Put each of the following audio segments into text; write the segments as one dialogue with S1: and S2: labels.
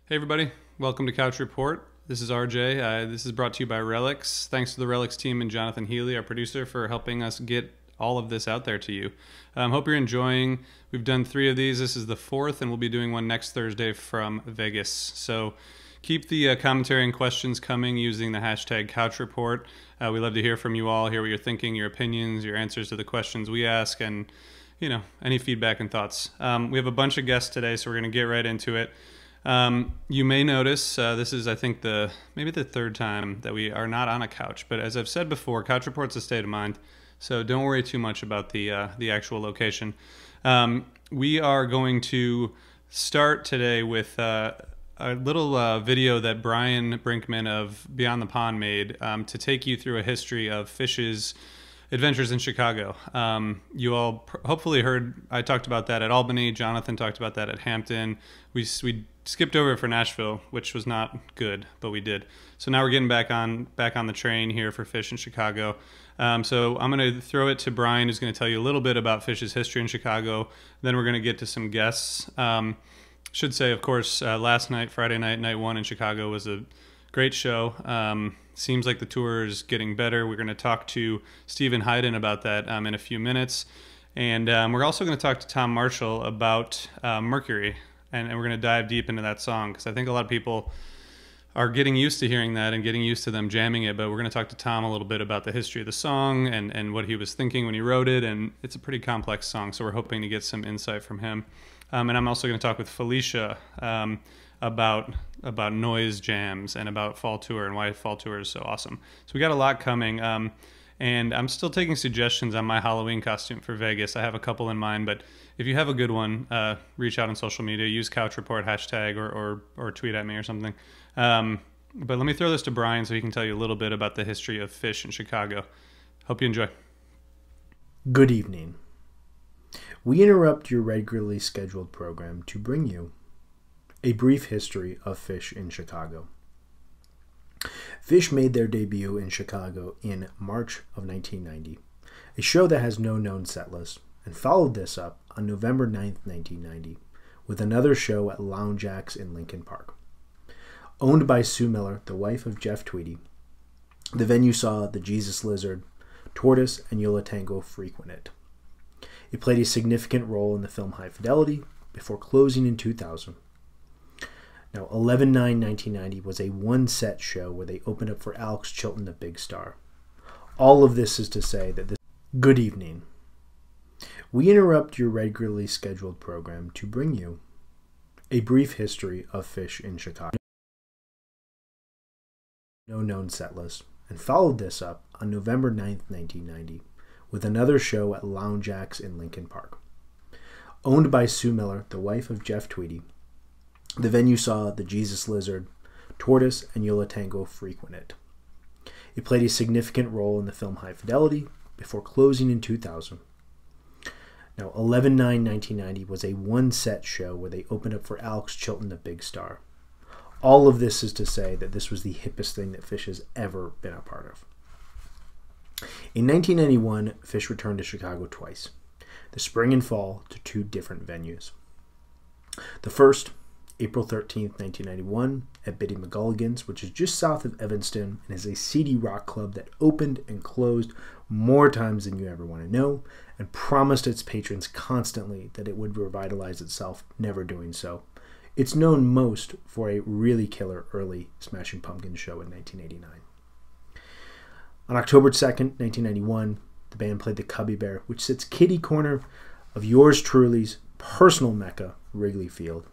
S1: Hey everybody, welcome to Couch Report. This is RJ. This is brought to you by Relix. Thanks to the Relix team and Jonathan Healy, our producer, for helping us get all of this out there to you. Hope you're enjoying. We've done 3 of these. This is the 4th, and we'll be doing one next Thursday from Vegas. So keep the commentary and questions coming using the hashtag Couch Report. We love to hear from you all, hear what you're thinking, your opinions, your answers to the questions we ask, and any feedback and thoughts. We have a bunch of guests today, so we're going to get right into it. You may notice this is, I think, maybe the 3rd time that we are not on a couch. But as I've said before, Couch Report's a state of mind, so don't worry too much about the actual location. We are going to start today with a little video that Brian Brinkman of Beyond the Pond made to take you through a history of Phish's adventures in Chicago. You all hopefully heard I talked about that at Albany. Jonathan talked about that at Hampton. We skipped over for Nashville, which was not good, but we did. So now we're getting back on the train here for Phish in Chicago. So I'm going to throw it to Brian, who's going to tell you a little bit about Phish's history in Chicago. Then we're going to get to some guests. Should say, of course, last night, Friday night, night 1 in Chicago was a great show. Seems like the tour is getting better. We're going to talk to Stephen Hyden about that in a few minutes. And we're also going to talk to Tom Marshall about Mercury. And we're going to dive deep into that song because I think a lot of people are getting used to hearing that and getting used to them jamming it. But we're going to talk to Tom a little bit about the history of the song and what he was thinking when he wrote it. And it's a pretty complex song, so we're hoping to get some insight from him. And I'm also going to talk with Felicia about noise jams and about Fall Tour and why Fall Tour is so awesome. So we got a lot coming. And I'm still taking suggestions on my Halloween costume for Vegas. I have a couple in mind, but if you have a good one, reach out on social media, use Couch Report hashtag or tweet at me or something. But let me throw this to Brian so he can tell you a little bit about the history of Phish in Chicago. Hope you enjoy.
S2: Good evening. We interrupt your regularly scheduled program to bring you a brief history of Phish in Chicago. Phish made their debut in Chicago in March of 1990, a show that has no known set list, and followed this up on November 9th, 1990, with another show at Lounge Acts in Lincoln Park. Owned by Sue Miller, the wife of Jeff Tweedy, the venue saw the Jesus Lizard, Tortoise, and Yola Tango frequent it. It played a significant role in the film High Fidelity before closing in 2000. Now, 11/9/1990 was a one-set show where they opened up for Alex Chilton, the big star. All of this is to say that this... Good evening. We interrupt your regularly scheduled program to bring you a brief history of Phish in Chicago. No known set list, and followed this up on November 9th, 1990, with another show at Lounge Acts in Lincoln Park. Owned by Sue Miller, the wife of Jeff Tweedy, the venue saw the Jesus Lizard, Tortoise, and Yola Tango frequent it. It played a significant role in the film High Fidelity before closing in 2000. Now, 11/9/1990 was a one-set show where they opened up for Alex Chilton, the big star. All of this is to say that this was the hippest thing that Phish has ever been a part of. In 1991, Phish returned to Chicago twice, the spring and fall, to 2 different venues. The first, April 13th, 1991, at Biddy McGulligan's, which is just south of Evanston and is a seedy rock club that opened and closed more times than you ever want to know and promised its patrons constantly that it would revitalize itself, never doing so. It's known most for a really killer early Smashing Pumpkins show in 1989. On October 2nd, 1991, the band played the Cubby Bear, which sits kitty corner of yours truly's personal mecca, Wrigley Field.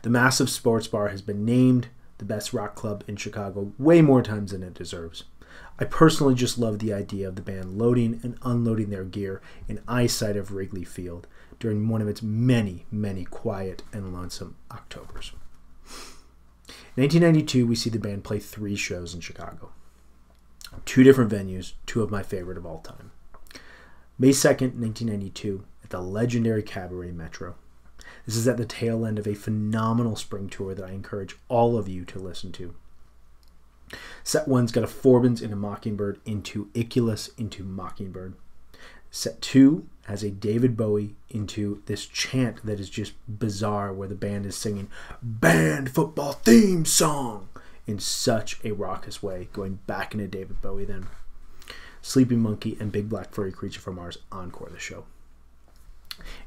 S2: The massive sports bar has been named the best rock club in Chicago way more times than it deserves. I personally just love the idea of the band loading and unloading their gear in eyesight of Wrigley Field during one of its many, many quiet and lonesome Octobers. In 1992, we see the band play 3 shows in Chicago. 2 different venues, 2 of my favorite of all time. May 2nd, 1992, at the legendary Cabaret Metro. This is at the tail end of a phenomenal spring tour that I encourage all of you to listen to. Set 1's got a Forbans into Mockingbird into Iculus into Mockingbird. Set 2 has a David Bowie into this chant that is just bizarre, where the band is singing band football theme song in such a raucous way, going back into David Bowie then. Sleeping Monkey and Big Black Furry Creature from Mars encore the show.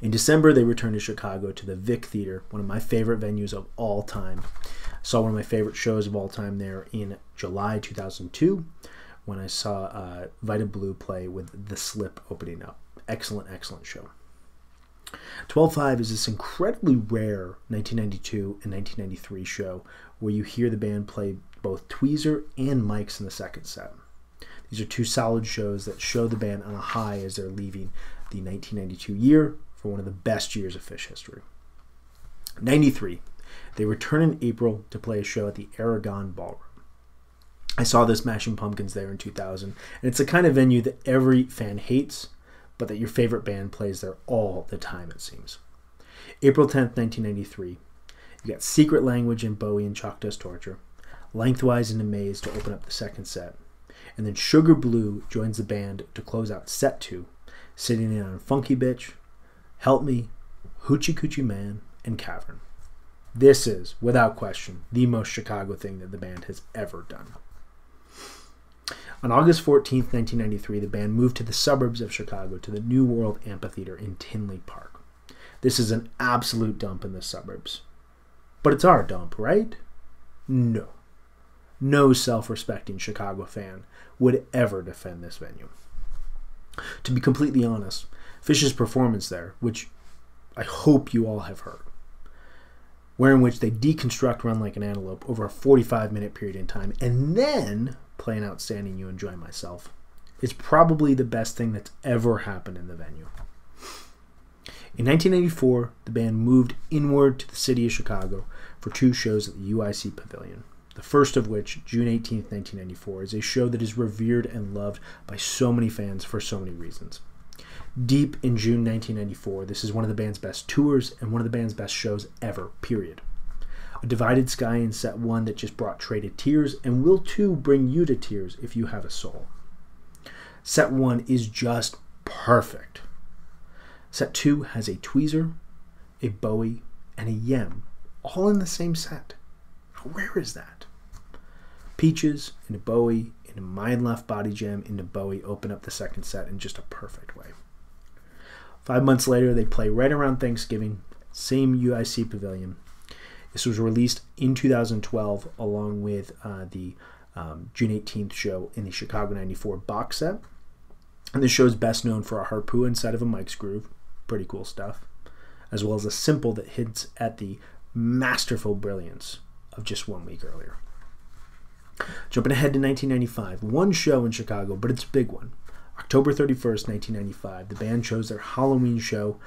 S2: In December, they returned to Chicago to the Vic Theater, one of my favorite venues of all time. I saw one of my favorite shows of all time there in July 2002 when I saw Vita Blue play with The Slip opening up. Excellent, excellent show. 12.5 is this incredibly rare 1992 and 1993 show where you hear the band play both tweezer and mics in the second set. These are two solid shows that show the band on a high as they're leaving the 1992 year for one of the best years of Phish history. 93, they return in April to play a show at the Aragon Ballroom. I saw the Smashing Pumpkins there in 2000, and it's the kind of venue that every fan hates, but that your favorite band plays there all the time, it seems. April 10th, 1993, you got Secret Language and Bowie and Chalk Dust Torture, Lengthwise and Amaze to open up the second set, and then Sugar Blue joins the band to close out set 2, sitting in on Funky Bitch, Help Me, Hoochie Coochie Man, and Cavern. This is, without question, the most Chicago thing that the band has ever done. On August 14th, 1993, the band moved to the suburbs of Chicago to the New World Amphitheater in Tinley Park. This is an absolute dump in the suburbs. But it's our dump, right? No. No self-respecting Chicago fan would ever defend this venue. To be completely honest, Phish's performance there, which I hope you all have heard, wherein which they deconstruct Run Like an Antelope over a 45-minute period in time and then play an outstanding You Enjoy Myself, is probably the best thing that's ever happened in the venue. In 1984, the band moved inward to the city of Chicago for 2 shows at the UIC Pavilion. The first of which, June 18th, 1994, is a show that is revered and loved by so many fans for so many reasons. Deep in June 1994, this is one of the band's best tours and one of the band's best shows ever, period. A Divided Sky in set 1 that just brought Trey to tears and will too bring you to tears if you have a soul. Set 1 is just perfect. Set 2 has a tweezer, a Bowie, and a Yem, all in the same set. How rare is that? Peaches into Bowie, into Mind Left Body Jam, into Bowie open up the second set in just a perfect way. 5 months later, they play right around Thanksgiving, same UIC Pavilion. This was released in 2012 along with the June 18th show in the Chicago 94 box set. And this show is best known for a harpoo inside of a Mike's groove, pretty cool stuff, as well as a simple that hints at the masterful brilliance of just 1 week earlier. Jumping ahead to 1995, one show in Chicago, but it's a big one. October 31st, 1995, the band chose their Halloween show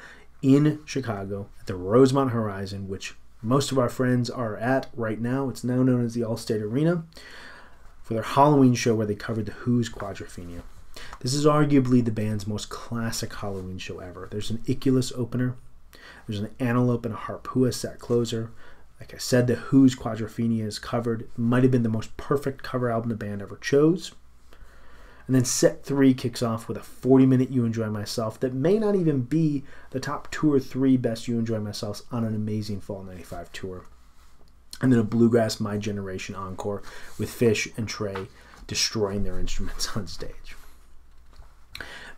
S2: in Chicago at the Rosemont Horizon, which most of our friends are at right now. It's now known as the Allstate Arena, for their Halloween show where they covered the Who's Quadrophenia. This is arguably the band's most classic Halloween show ever. There's an Iculus opener, there's an Antelope and a Harpua set closer. Like I said, the Who's Quadrophenia is covered. It might have been the most perfect cover album the band ever chose. And then set 3 kicks off with a 40-minute You Enjoy Myself that may not even be the top 2 or 3 best You Enjoy Myselfs on an amazing Fall 95 tour. And then a Bluegrass My Generation encore with Phish and Trey destroying their instruments on stage.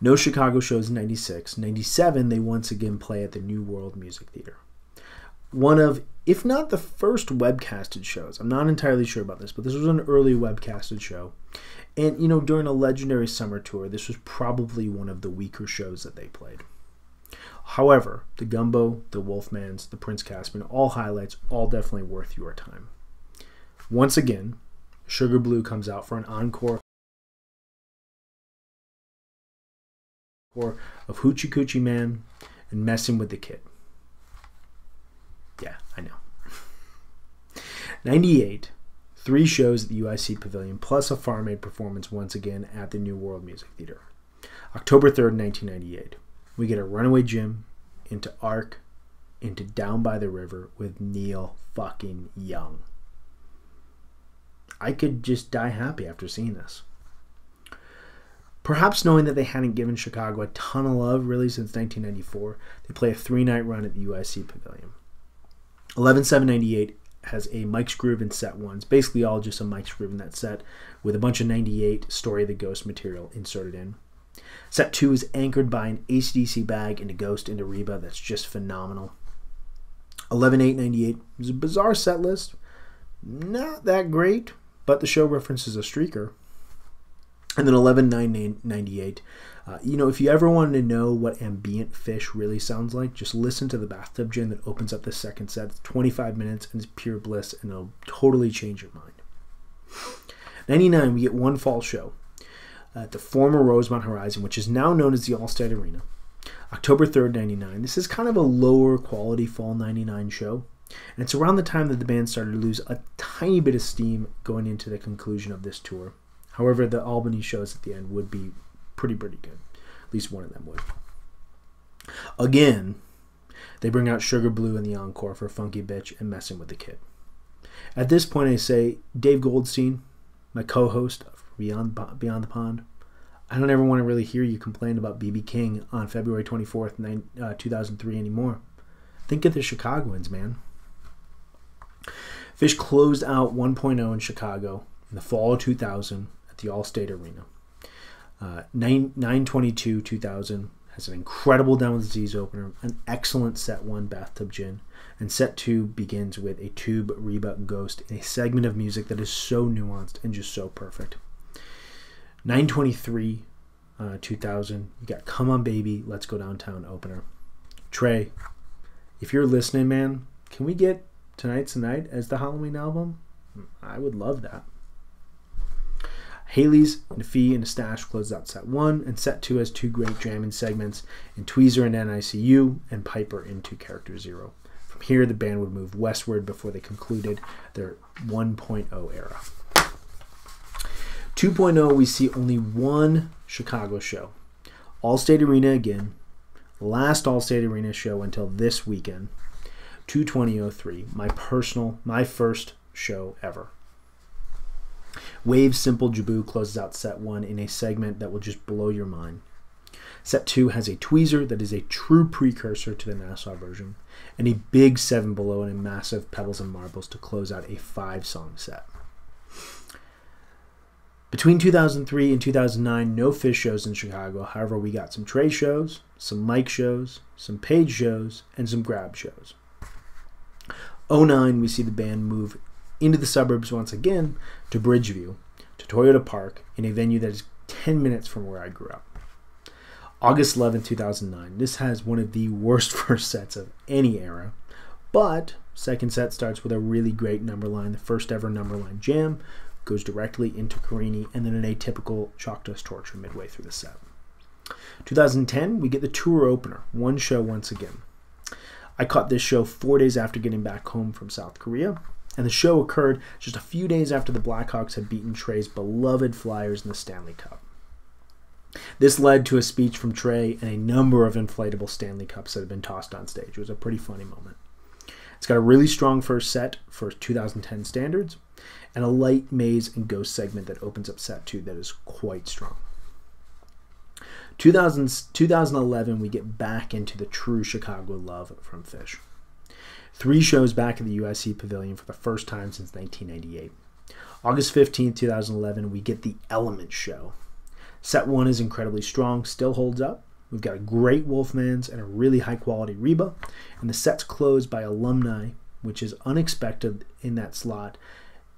S2: No Chicago shows in 96. 97, they once again play at the New World Music Theater. One of, if not the first webcasted shows. I'm not entirely sure about this, but this was an early webcasted show. And, you know, during a legendary summer tour, this was probably one of the weaker shows that they played. However, the Gumbo, the Wolfmans, the Prince Caspian, all highlights, all definitely worth your time. Once again, Sugar Blue comes out for an encore of Hoochie Coochie Man and Messing with the Kid. Yeah, I know. 98, 3 shows at the UIC Pavilion, plus a Farm Aid performance once again at the New World Music Theater. October 3rd, 1998. We get a Runaway Jim into Ark, into Down by the River with Neil fucking Young. I could just die happy after seeing this. Perhaps knowing that they hadn't given Chicago a ton of love really since 1994, they play a 3-night run at the UIC Pavilion. 11/7/98 has a Mike's Groove in set 1. It's basically all just a Mike's Groove in that set with a bunch of 98 Story of the Ghost material inserted in. Set 2 is anchored by an AC/DC bag into Ghost into Reba that's just phenomenal. 11/8/98 is a bizarre set list. Not that great, but the show references a streaker. And then 11/9/98. If you ever wanted to know what ambient Phish really sounds like, just listen to the bathtub gin that opens up the second set. It's 25 minutes and it's pure bliss, and it'll totally change your mind. 99, we get one fall show at the former Rosemont Horizon, which is now known as the Allstate Arena. October 3rd, 99. This is kind of a lower quality fall 99 show. And it's around the time that the band started to lose a tiny bit of steam going into the conclusion of this tour. However, the Albany shows at the end would be pretty good. At least one of them would. Again, they bring out Sugar Blue in the encore for Funky Bitch and Messing with the Kid. At this point, I say, Dave Goldstein, my co-host of Beyond the Pond, I don't ever want to really hear you complain about B.B. King on February 24th, 2003 anymore. Think of the Chicagoans, man. Phish closed out 1.0 in Chicago in the fall of 2000 at the Allstate Arena. 9/22/2000 has an incredible Down with Disease opener, an excellent set 1 Bathtub Gin, and set 2 begins with a Tube Reba Ghost in a segment of music that is so nuanced and just so perfect. 9/23/2000, you got Come On Baby, Let's Go Downtown opener. Trey, if you're listening, man, can we get Tonight's the Night as the Halloween album? I would love that. Haley's and Fee and a Stash closes out set 1, and set 2 has 2 great jamming segments in Tweezer and NICU and Piper into Character Zero. From here, the band would move westward before they concluded their 1.0 era. 2.0, we see only one Chicago show. Allstate Arena again. Last Allstate Arena show until this weekend. 2/20/03. My first show ever. Wave's Simple Jaboo closes out set 1 in a segment that will just blow your mind. Set 2 has a tweezer that is a true precursor to the Nassau version, and a big 7 Below and a massive Pebbles and Marbles to close out a 5-song set. Between 2003 and 2009, no Phish shows in Chicago. However, we got some Trey shows, some Mike shows, some Page shows, and some Grab shows. 2009, we see the band move into the suburbs once again to Bridgeview, to Toyota Park, in a venue that is 10 minutes from where I grew up. August 11th, 2009. This has one of the worst first sets of any era, but second set starts with a really great number line. The first ever number line jam goes directly into Carini, and then an atypical Chalk Dust Torture midway through the set. 2010, we get the tour opener, one show once again. I caught this show 4 days after getting back home from South Korea, and the show occurred just a few days after the Blackhawks had beaten Trey's beloved Flyers in the Stanley Cup. This led to a speech from Trey and a number of inflatable Stanley Cups that had been tossed on stage. It was a pretty funny moment. It's got a really strong first set for 2010 standards, and a light Maze and Ghost segment that opens up set 2 that is quite strong. 2011, we get back into the true Chicago love from Phish. 3 shows back at the UIC Pavilion for the first time since 1998. August 15th, 2011, we get the Element show. Set 1 is incredibly strong, still holds up. We've got a great Wolfman's and a really high-quality Reba, and the set's closed by Alumni, which is unexpected in that slot.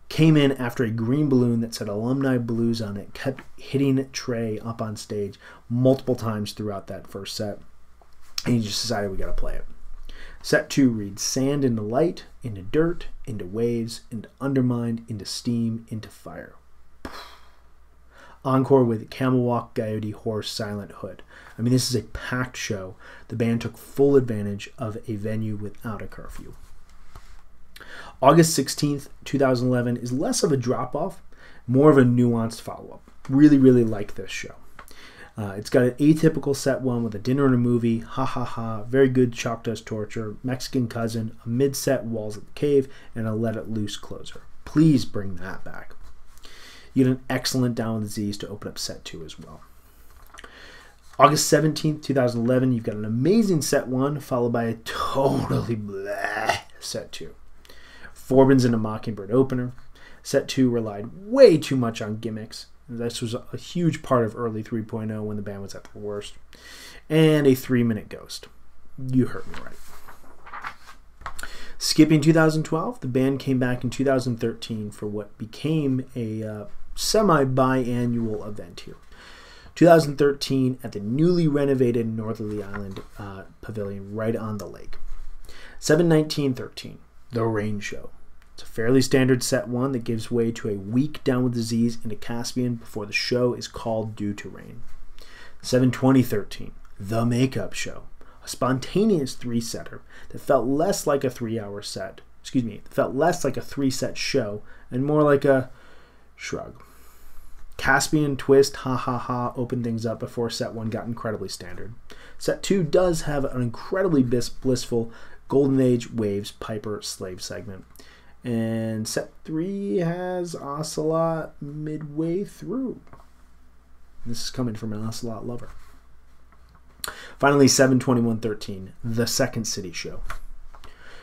S2: Came in after a green balloon that said Alumni Blues on it kept hitting Trey up on stage multiple times throughout that first set, and he just decided we got to play it. Set 2 reads Sand into Light, into Dirt, into Waves, into Undermined, into Steam, into Fire. Encore with Camel Walk, Coyote, Horse, Silent Hood. I mean, this is a packed show. The band took full advantage of a venue without a curfew. August 16th, 2011 is less of a drop-off, more of a nuanced follow-up. Really, really like this show. It's got an atypical set 1 with a dinner and a movie, ha ha ha, very good Chalk Dust Torture, Mexican Cousin, a mid-set Walls at the Cave, and a Let It Loose closer. Please bring that back. You get an excellent Down with Disease to open up set 2 as well. August 17th, 2011, you've got an amazing set 1, followed by a totally blah set 2. Forbin's and a Mockingbird opener. Set 2 relied way too much on gimmicks. This was a huge part of early 3.0 when the band was at their worst. And a 3-minute Ghost. You heard me right. Skipping 2012, the band came back in 2013 for what became a semi-biannual event here. 2013 at the newly renovated Northerly Island Pavilion right on the lake. 7/19/13, The Rain Show. It's a fairly standard set 1 that gives way to a week down with disease into Caspian before the show is called due to rain. 7/20/13, The Makeup Show. A spontaneous 3-setter that felt less like a 3-hour set. Felt less like a 3-set show and more like a shrug. Caspian Twist, Ha Ha Ha opened things up before set 1 got incredibly standard. Set 2 does have an incredibly blissful Golden Age Waves Piper Slave segment. And set 3 has Ocelot midway through. This is coming from an Ocelot lover. Finally, 7/21/13, The Second City Show.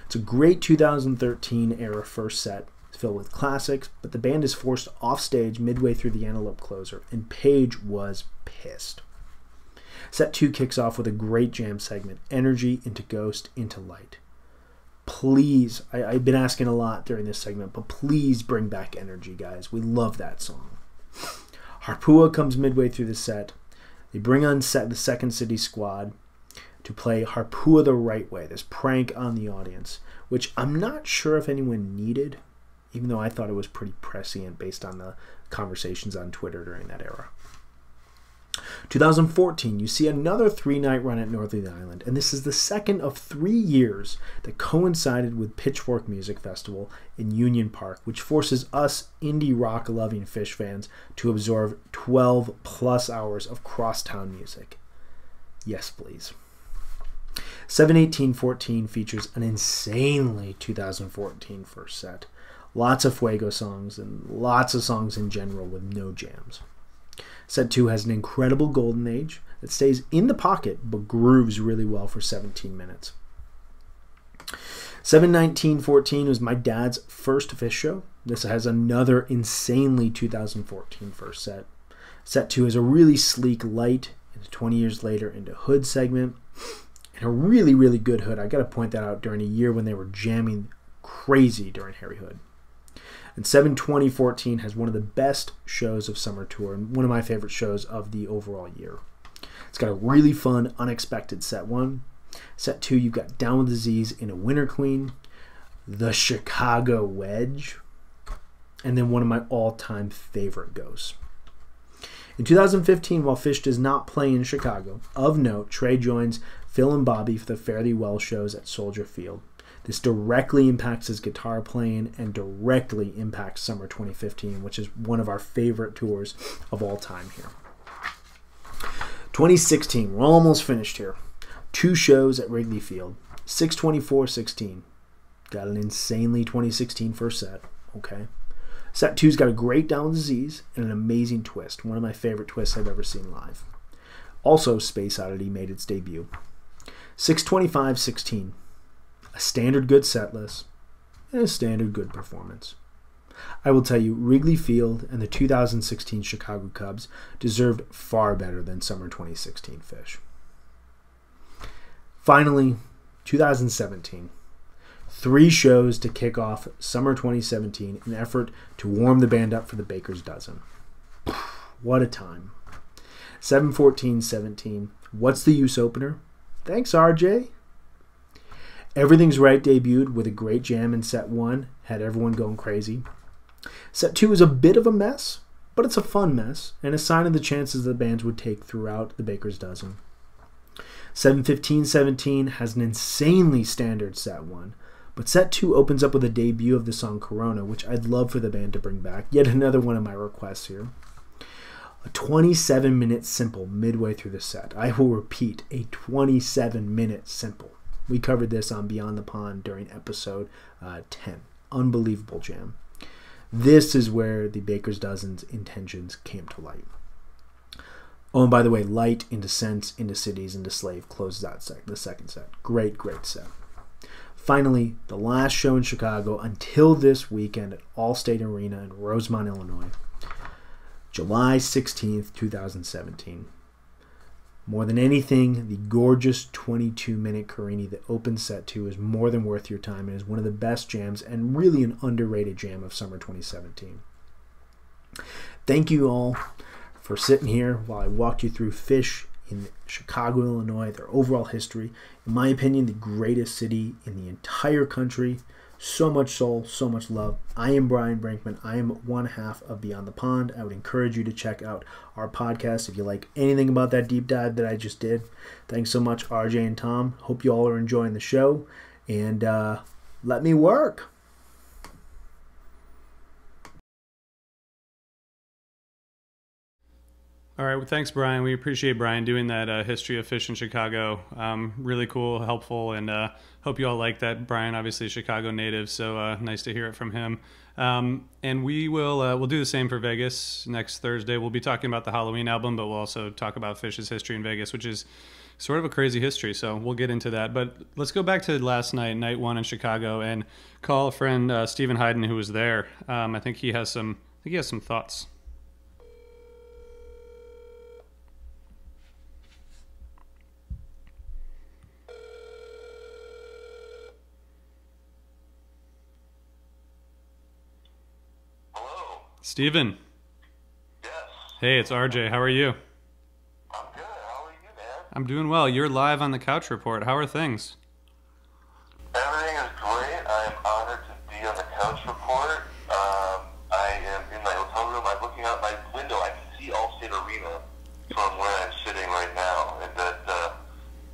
S2: It's a great 2013 era first set. It's filled with classics, but the band is forced off stage midway through the Antelope closer, and Page was pissed. Set 2 kicks off with a great jam segment, Energy into Ghost into Light. Please, I've been asking a lot during this segment, but please bring back Energy, guys. We love that song. Harpua comes midway through the set. They bring on the Second City Squad to play Harpua the Right Way, this prank on the audience, which I'm not sure if anyone needed, even though I thought it was pretty prescient based on the conversations on Twitter during that era. 2014, you see another 3-night run at Northerly Island, and this is the second of 3 years that coincided with Pitchfork Music Festival in Union Park, which forces us indie rock-loving Phish fans to absorb 12-plus hours of crosstown music. Yes, please. 7/18/14 features an insanely 2014 first set. Lots of Fuego songs and lots of songs in general with no jams. Set 2 has an incredible Golden Age that stays in the pocket but grooves really well for 17 minutes. 7/19/14 was my dad's first Phish show. This has another insanely 2014 first set. Set 2 is a really sleek light into 20 years later into Hood segment. And a really, really good Hood. I got to point that out during a year when they were jamming crazy during Harry Hood. And 7/20/14 has one of the best shows of Summer Tour and one of my favorite shows of the overall year. It's got a really fun, unexpected set 1. Set 2, you've got Down with Disease in a Winter Queen, The Chicago Wedge, and then one of my all-time favorite Ghosts. In 2015, while Phish does not play in Chicago, of note, Trey joins Phil and Bobby for the Fare Thee Well shows at Soldier Field. This directly impacts his guitar playing and directly impacts Summer 2015, which is one of our favorite tours of all time here. 2016, we're almost finished here. 2 shows at Wrigley Field. 6/24/16. Got an insanely 2016 first set. Okay. Set 2's got a great Down with Disease and an amazing twist. One of my favorite twists I've ever seen live. Also, Space Oddity made its debut. 6/25/16. A standard good set list, and a standard good performance. I will tell you, Wrigley Field and the 2016 Chicago Cubs deserved far better than Summer 2016 Phish. Finally, 2017. 3 shows to kick off Summer 2017 in an effort to warm the band up for the Baker's Dozen. What a time. 7/14/17. What's the Use opener? Thanks, RJ. Everything's Right debuted with a great jam in set 1, had everyone going crazy. Set 2 is a bit of a mess, but it's a fun mess, and a sign of the chances the bands would take throughout the Baker's Dozen. 7/15/17 has an insanely standard set 1, but set 2 opens up with a debut of the song Corona, which I'd love for the band to bring back. Yet another one of my requests here. A 27-minute simple midway through the set. I will repeat, a 27-minute simple. We covered this on Beyond the Pond during episode 10. Unbelievable jam. This is where the Baker's Dozen's intentions came to light. Oh, and by the way, Light into Sense into Cities into Slave closes out the second set. Great set. Finally, the last show in Chicago until this weekend at Allstate Arena in Rosemont, Illinois. July 16th, 2017. More than anything, the gorgeous 22-minute Carini that opens set 2 is more than worth your time and is one of the best jams and really an underrated jam of summer 2017. Thank you all for sitting here while I walked you through Phish in Chicago, Illinois, their overall history. In my opinion, the greatest city in the entire country. So much soul, so much love. I am Brian Brinkman. I am one half of Beyond the Pond. I would encourage you to check out our podcast if you like anything about that deep dive that I just did. Thanks so much, RJ and Tom. Hope you all are enjoying the show. And let me work.
S1: All right, well, thanks, Brian. We appreciate Brian doing that history of Phish in Chicago. Really cool, helpful, and hope you all like that. Brian, obviously a Chicago native, so nice to hear it from him. And we'll do the same for Vegas next Thursday. We'll be talking about the Halloween album, but we'll also talk about Phish's history in Vegas, which is sort of a crazy history, so we'll get into that. But let's go back to last night, night 1 in Chicago, and call a friend, Stephen Hyden, who was there. I think he has some thoughts. Steven.
S3: Yes.
S1: Hey, it's RJ. How are you?
S3: I'm good. How are you, man?
S1: I'm doing well. You're live on the Couch Report. How are things?
S3: Everything is great. I am honored to be on the Couch Report. I am in my hotel room. I'm looking out my window. I can see Allstate Arena from where I'm sitting right now, and that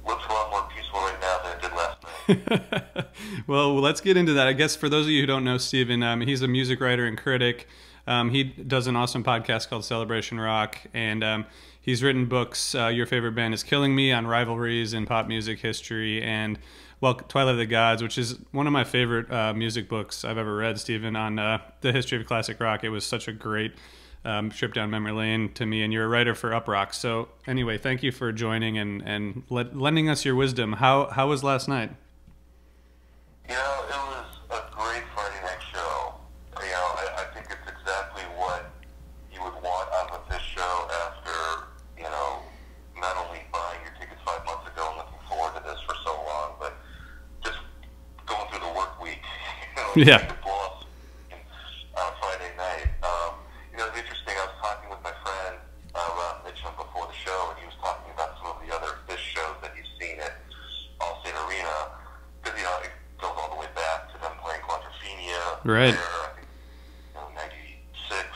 S3: looks a lot more peaceful right now than it did last night.
S1: Well, let's get into that. I guess for those of you who don't know Steven, he's a music writer and critic. He does an awesome podcast called Celebration Rock, and he's written books. Your Favorite Band is Killing Me on rivalries in pop music history, and Twilight of the Gods, which is one of my favorite music books I've ever read, Stephen, on the history of classic rock. It was such a great trip down memory lane to me, and you're a writer for Up Rock. So anyway, thank you for joining and lending us your wisdom. How was last night?
S3: You know, it was a great Friday night show. You know, I think it's exactly what you would want out of this show after, you know, not only buying your tickets 5 months ago and looking forward to this for so long, but just going through the work week. You know,
S1: yeah.
S3: The boss on Friday night. You know, it's interesting. I was talking with my friend Rob Mitchum before the show, and he was talking about some of the other Phish shows that he's seen at Allstate Arena. Because, you know, it goes all the way back to them playing Quadrophenia.
S1: Right.
S3: There, I think, you know, 96.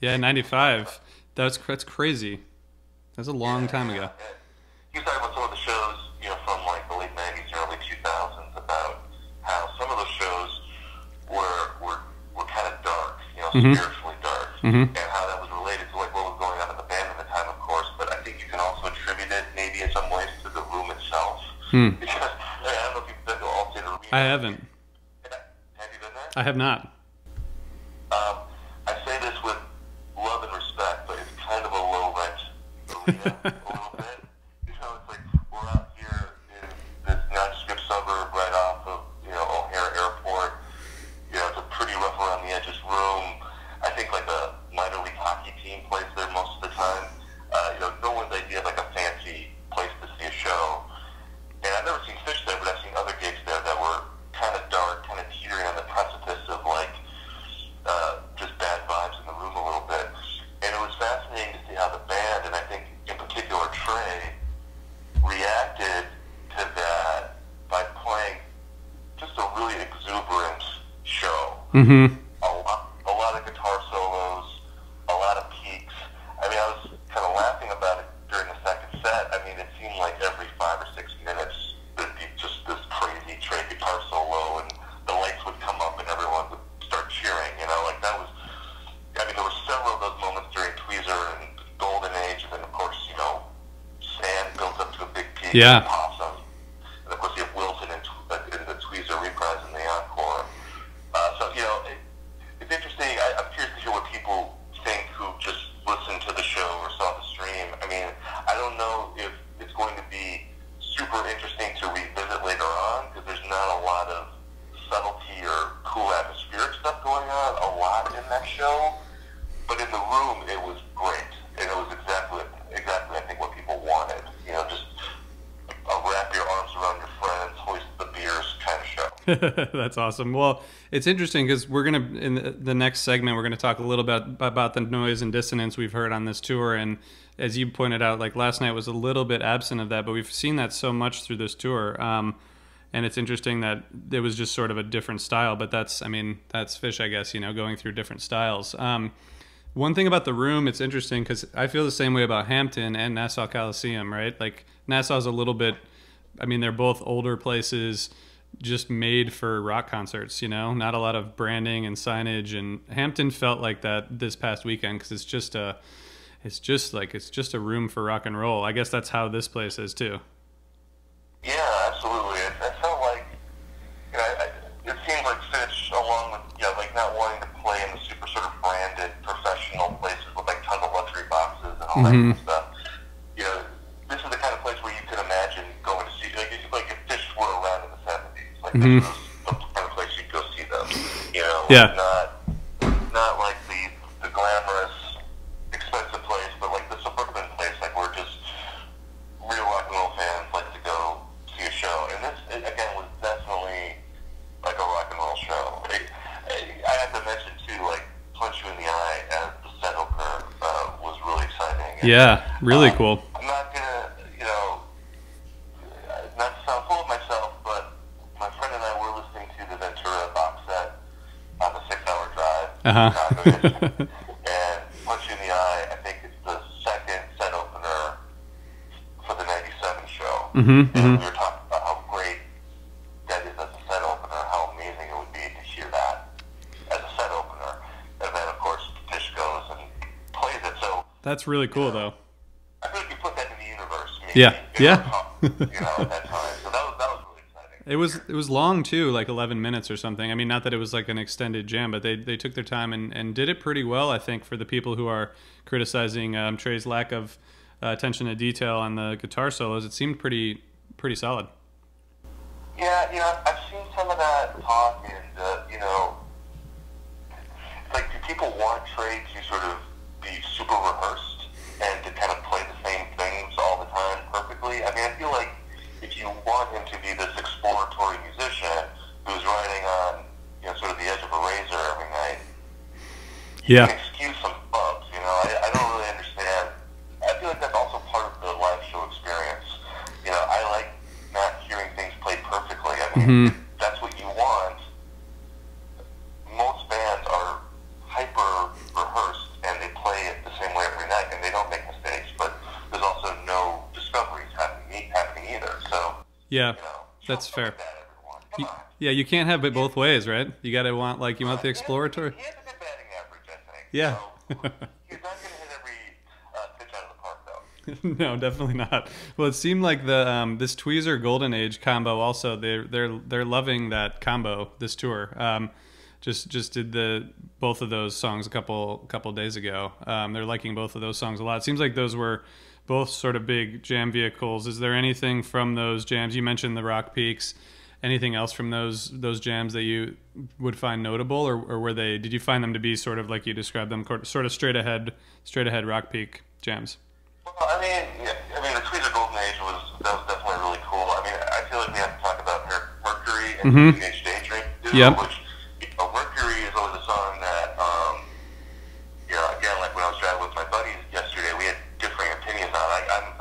S1: Yeah, 95. That's crazy. That's a long time ago.
S3: And he was talking about some of the shows, you know, from like the late 90s and early 2000s, about how some of those shows were kind of dark, you know, spiritually dark, and how that was related to like what was going on in the band at the time, of course. But I think you can also attribute it, maybe in some ways, to the room itself. Because I don't know if you've been to Allstate Arena.
S1: I haven't.
S3: Have you been there?
S1: I have not.
S3: I say this with love and respect, but it's kind of a low rent arena a little bit. You know, it's like we're out here in this nondescript suburb right off of, you know, O'Hare Airport. You know, it's a pretty rough around the edges room. I think like a minor league hockey team plays there most of the time. You know, no one's idea of like a fancy place to see a show. And I've never seen Phish there, but I've seen other gigs there that were kind of dark, kind of teetering on the precipice of like just bad vibes in the room a little bit. And it was fascinating to see how the band, and I think in particular Trey, reacted to that by playing just a really exuberant show. A lot of guitar solos, a lot of peaks. I mean, I was kind of laughing about it during the second set. I mean, it seemed like every 5 or 6 minutes there'd be just this crazy Trey guitar solo, and the lights would come up and everyone would start cheering, you know, like that was, I mean, there were several of those moments during Tweezer and Golden Age, and then of course, you know, Sand builds up to a big peak and pops up. And of course you have Wilson in the Tweezer reprise and the encore. So, you know, it's interesting. I'm curious to hear what people think who just listened to the show or saw the stream. I mean,
S1: That's awesome. Well, it's interesting because we're gonna in the next segment we're gonna talk a little bit about the noise and dissonance we've heard on this tour, and as you pointed out, like last night was a little bit absent of that, but we've seen that so much through this tour. And it's interesting that it was just sort of a different style, but that's Phish, I guess, going through different styles. One thing about the room, it's interesting because I feel the same way about Hampton and Nassau Coliseum, right? Like Nassau's a little bit, they're both older places just made for rock concerts, not a lot of branding and signage. And Hampton felt like that this past weekend because it's just a room for rock and roll. I guess that's how this place is too.
S3: Yeah, absolutely. It felt like, it seemed like Phish, along with, like not wanting to play in the super sort of branded professional places with like tons of luxury boxes and all that kind of stuff. This is the kind of place where you could imagine going to see, like if Phish were around in the 70s, like this was the kind of place you'd go see them.
S1: Yeah.
S3: Not like the glamorous, expensive place, but like the suburban place, like where just real rock and roll fans like to go see a show. And this, again, was definitely like a rock and roll show. I have to mention too, like Punch You in the Eye as the set opener was really exciting. And,
S1: yeah, really cool.
S3: I'm not gonna, not to sound full of myself, but my friend and I were listening to the Ventura box set on the 6-hour drive to Chicago. And Punch You in the Eye, I think it's the second set opener for the 97 show. And we were talking about how great that is as a set opener, how amazing it would be to hear that as a set opener. And then, of course, Phish goes and plays it. So
S1: that's really cool, though.
S3: I feel like you put that in the universe. Maybe,
S1: Yeah.
S3: at that time. So that was really exciting.
S1: It was long too, like 11 minutes or something. Not that it was like an extended jam, but they took their time and did it pretty well, I think, for the people who are criticizing Trey's lack of attention to detail on the guitar solos. It seemed pretty solid.
S3: Yeah, I've seen some of that talk, and like, do people want Trey to sort of be super rehearsed and to kind of play the same things all the time perfectly? I feel like if you want him to be this exploratory musician who's riding on, sort of the edge of a razor every night, you can excuse some bumps. I don't really understand. I feel like that's also part of the live show experience. I like not hearing things played perfectly. If that's what you want, most bands are hyper rehearsed and they play it the same way every night, and they don't make mistakes, but there's also no discoveries happening either. So
S1: that's fair.
S3: Come on.
S1: Yeah, you can't have it both ways, right? You got to want the exploratory.
S3: He has a good batting average, I think.
S1: Yeah.
S3: So he's not going to hit every pitch out of the park, though.
S1: No, definitely not. Well, it seemed like the this Tweezer Golden Age combo also they're loving that combo this tour. Just did both of those songs a couple days ago. They're liking both of those songs a lot. It seems like those were both sort of big jam vehicles. Is there anything from those jams? You mentioned the Rock Peaks. Anything else from those jams that you would find notable, or were they? Did you find them to be sort of like you described them, sort of straight ahead Rock Peak jams?
S3: Well, the Tweezer Golden Age was definitely really cool. I feel like we have to talk about Mercury and Teenage Daydream too, which Mercury is always a song that again, like when I was driving with my buddies yesterday, we had differing opinions on.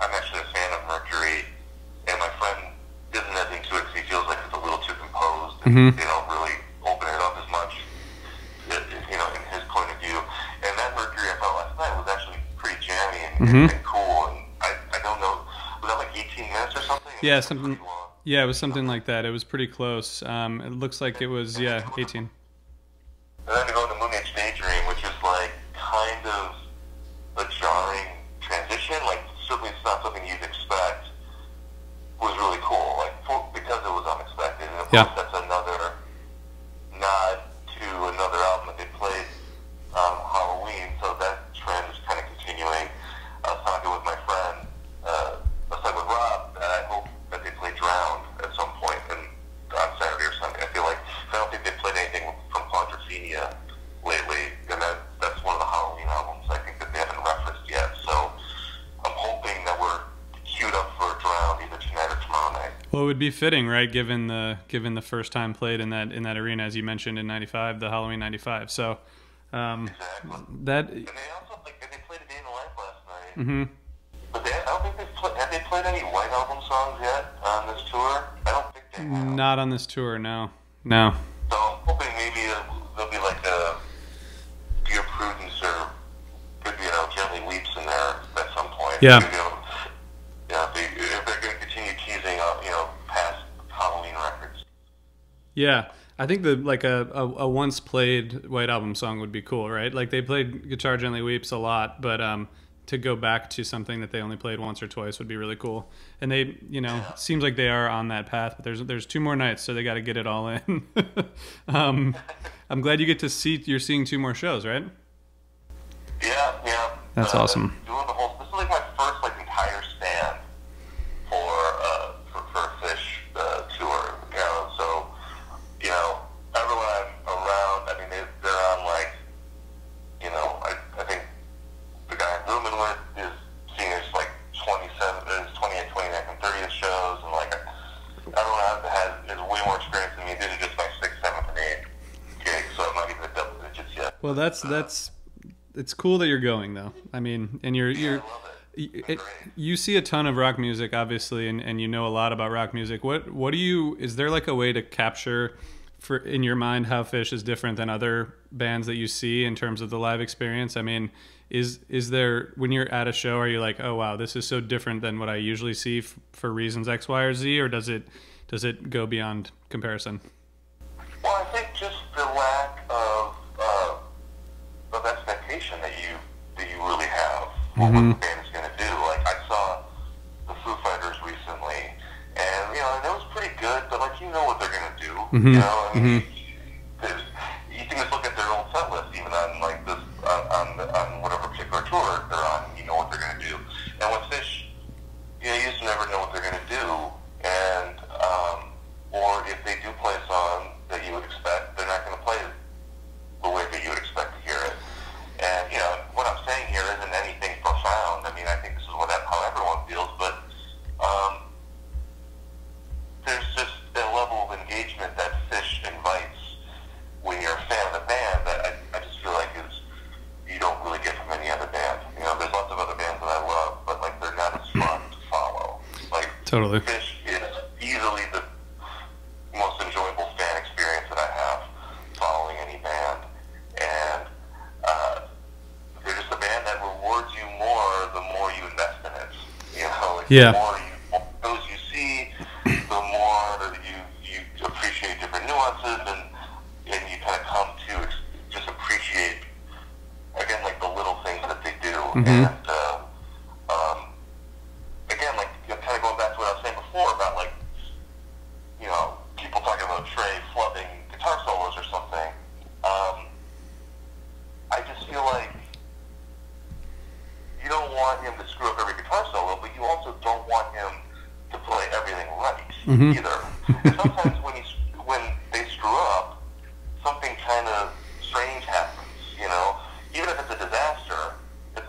S3: I'm actually a fan of Mercury, and my friend isn't as into it because he feels like it's a little too composed and they don't really open it up as much, in his point of view. And that Mercury I felt last night was actually pretty jammy and cool. And I don't know, was that like 18 minutes or something?
S1: Yeah, something. Yeah, it was something like that. It was pretty close. It looks like it was 18.
S3: And then to go into Moon Age Daydream, which is like kind of a jarring transition. Like certainly it's not something you'd expect. Was really cool, because it was unexpected. And of course, that's another nod to another album that they played Halloween. So that trend is kind of continuing. I was talking with my friend, I was talking with Rob, that I hope that they play Drowned at some point on Saturday or Sunday. I feel like I don't think they played anything from Quadrophenia lately, and that's one of the Halloween albums I think that they haven't referenced yet. So I'm hoping that we're queued up for Drowned either tonight or tomorrow night.
S1: Well, it would be fitting, right? Given the first time played in that arena, as you mentioned in '95, the Halloween '95. So
S3: Exactly.
S1: that.
S3: And they also they played A Day in the Life last night.
S1: Mm-hmm.
S3: But I don't think have they played any White Album songs yet on this tour? I don't think they have.
S1: Not on this tour, no. No.
S3: So I'm hoping maybe there'll be like a Dear Prudence or Gently Weeps in there at some point.
S1: Yeah.
S3: If they're going to continue teasing past Halloween records.
S1: Yeah. I think a once played White Album song would be cool, right? Like they played Guitar Gently Weeps a lot, but to go back to something that they only played once or twice would be really cool. And they, seems like they are on that path, but there's 2 more nights, so they got to get it all in. I'm glad you get to you're seeing 2 more shows, right?
S3: Yeah.
S1: That's awesome.
S3: Doing the whole. This is like my first entire stand for a Phish tour. So everyone I'm around. I mean, they're on I think the guy I'm rooming with is seeing his 28th, 29th, and 30th shows, and everyone has way more experience than me. This is just my 6th, 7th, and 8th gig, so I'm not even at double digits yet.
S1: Well, that's it's cool that you're going though. I mean, and you're
S3: I love it.
S1: you see a ton of rock music, obviously, and you know a lot about rock music. What do you? Is there a way to capture, in your mind, how Phish is different than other bands that you see in terms of the live experience? I mean, is there, when you're at a show, are you like, oh wow, this is so different than what I usually see for reasons X, Y, or Z, or does it go beyond comparison?
S3: Well, I think just the lack of expectation that you really have for what the band is going to do. I saw the Foo Fighters recently, and and it was pretty good, but what they're going to do.
S1: Mm-hmm.
S3: You can just look at their old set list, even on this on whatever particular tour they're on. You know what they're going to do. And with Phish, you just never know what they're going to do, and or if they do play a song that you would expect, they're not going to play it the way that you would expect to hear it. And what I'm saying here isn't anything profound. I mean, I think this is how everyone feels, but there's just a level of engagement that Phish invites when you're a fan of the band that I just feel like you don't really get from any other band. There's lots of other bands that I love, but they're not as fun to follow.
S1: Totally.
S3: Phish is easily the most enjoyable fan experience that I have following any band, and they're just a band that rewards you more the more you invest in it.
S1: Yeah.
S3: The more shows you see, the more you appreciate different nuances, and you kind of come to just appreciate again the little things that they do.
S1: Mm-hmm.
S3: And again, kind of going back to what I was saying before about people talking about Trey flubbing guitar solos or something. I just feel like you don't want him to screw up every guitar solo, but you also don't want him to play everything right either. And sometimes when they screw up, something kind of strange happens. Even if it's a disaster, it's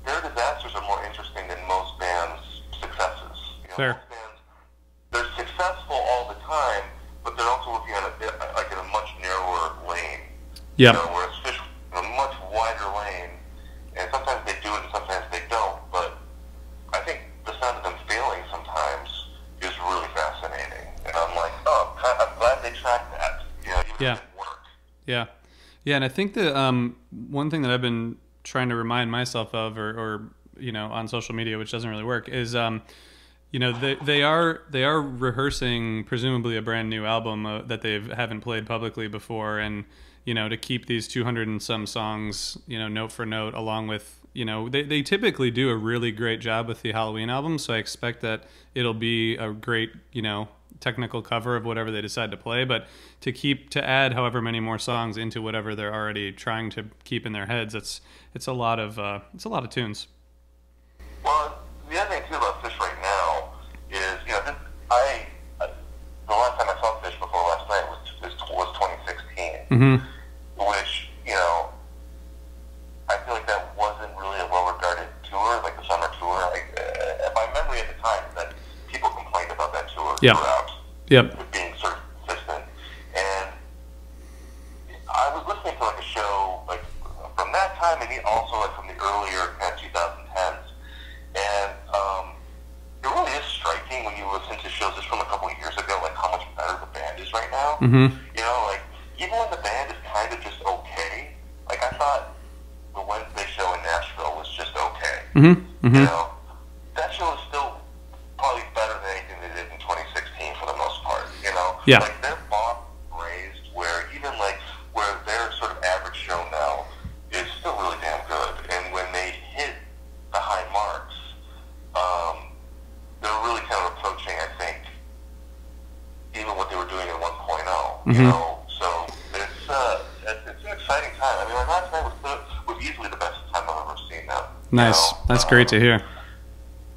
S3: their disasters are more interesting than most bands' successes.
S1: Fair.
S3: Most bands, they're successful all the time, but they're also looking at it in a much narrower lane.
S1: Yeah.
S3: Whereas Phish in a much wider lane, and sometimes they do it and sometimes they don't, but I think the sound of them failing sometimes is really fascinating. And I'm like, I'm glad they tracked that. Even if it didn't work.
S1: Yeah. Yeah, and I think that one thing that I've been trying to remind myself of, or on social media, which doesn't really work, is they are rehearsing presumably a brand new album that they haven't played publicly before, and to keep these 200 and some songs note for note, along with they typically do a really great job with the Halloween album, so I expect that it'll be a great technical cover of whatever they decide to play, but to add however many more songs into whatever they're already trying to keep in their heads, it's a lot of tunes.
S3: Well, the other thing too about Phish right now is the last time I saw Phish before last night was 2016,
S1: Mm-hmm.
S3: which I feel like that wasn't really a well-regarded tour, like the summer tour. My memory at the time is that people
S1: Yep.
S3: throughout.
S1: Yep.
S3: Being sort of consistent. And I was listening to like a show like from that time, and also like from the earlier kind of 2010s. And it really is striking when you listen to shows just from a couple of years ago, like how much better the band is right now.
S1: Mm-hmm.
S3: You know, like even when the band is kind of just okay, like I thought the Wednesday show in Nashville was just okay.
S1: Mm-hmm. Mm-hmm.
S3: You know, that show is still probably better than anything they did in 2016 for the most part. You know,
S1: Yeah.
S3: like their bar raised where even like where their sort of average show now is still really damn good. And when they hit the high marks, they're really kind of approaching, I think, even what they were doing in 1.0.
S1: Mm-hmm.
S3: You know, so it's an exciting time. I mean, like last night was easily the best time I've ever seen them.
S1: Nice.
S3: You know?
S1: That's great to hear.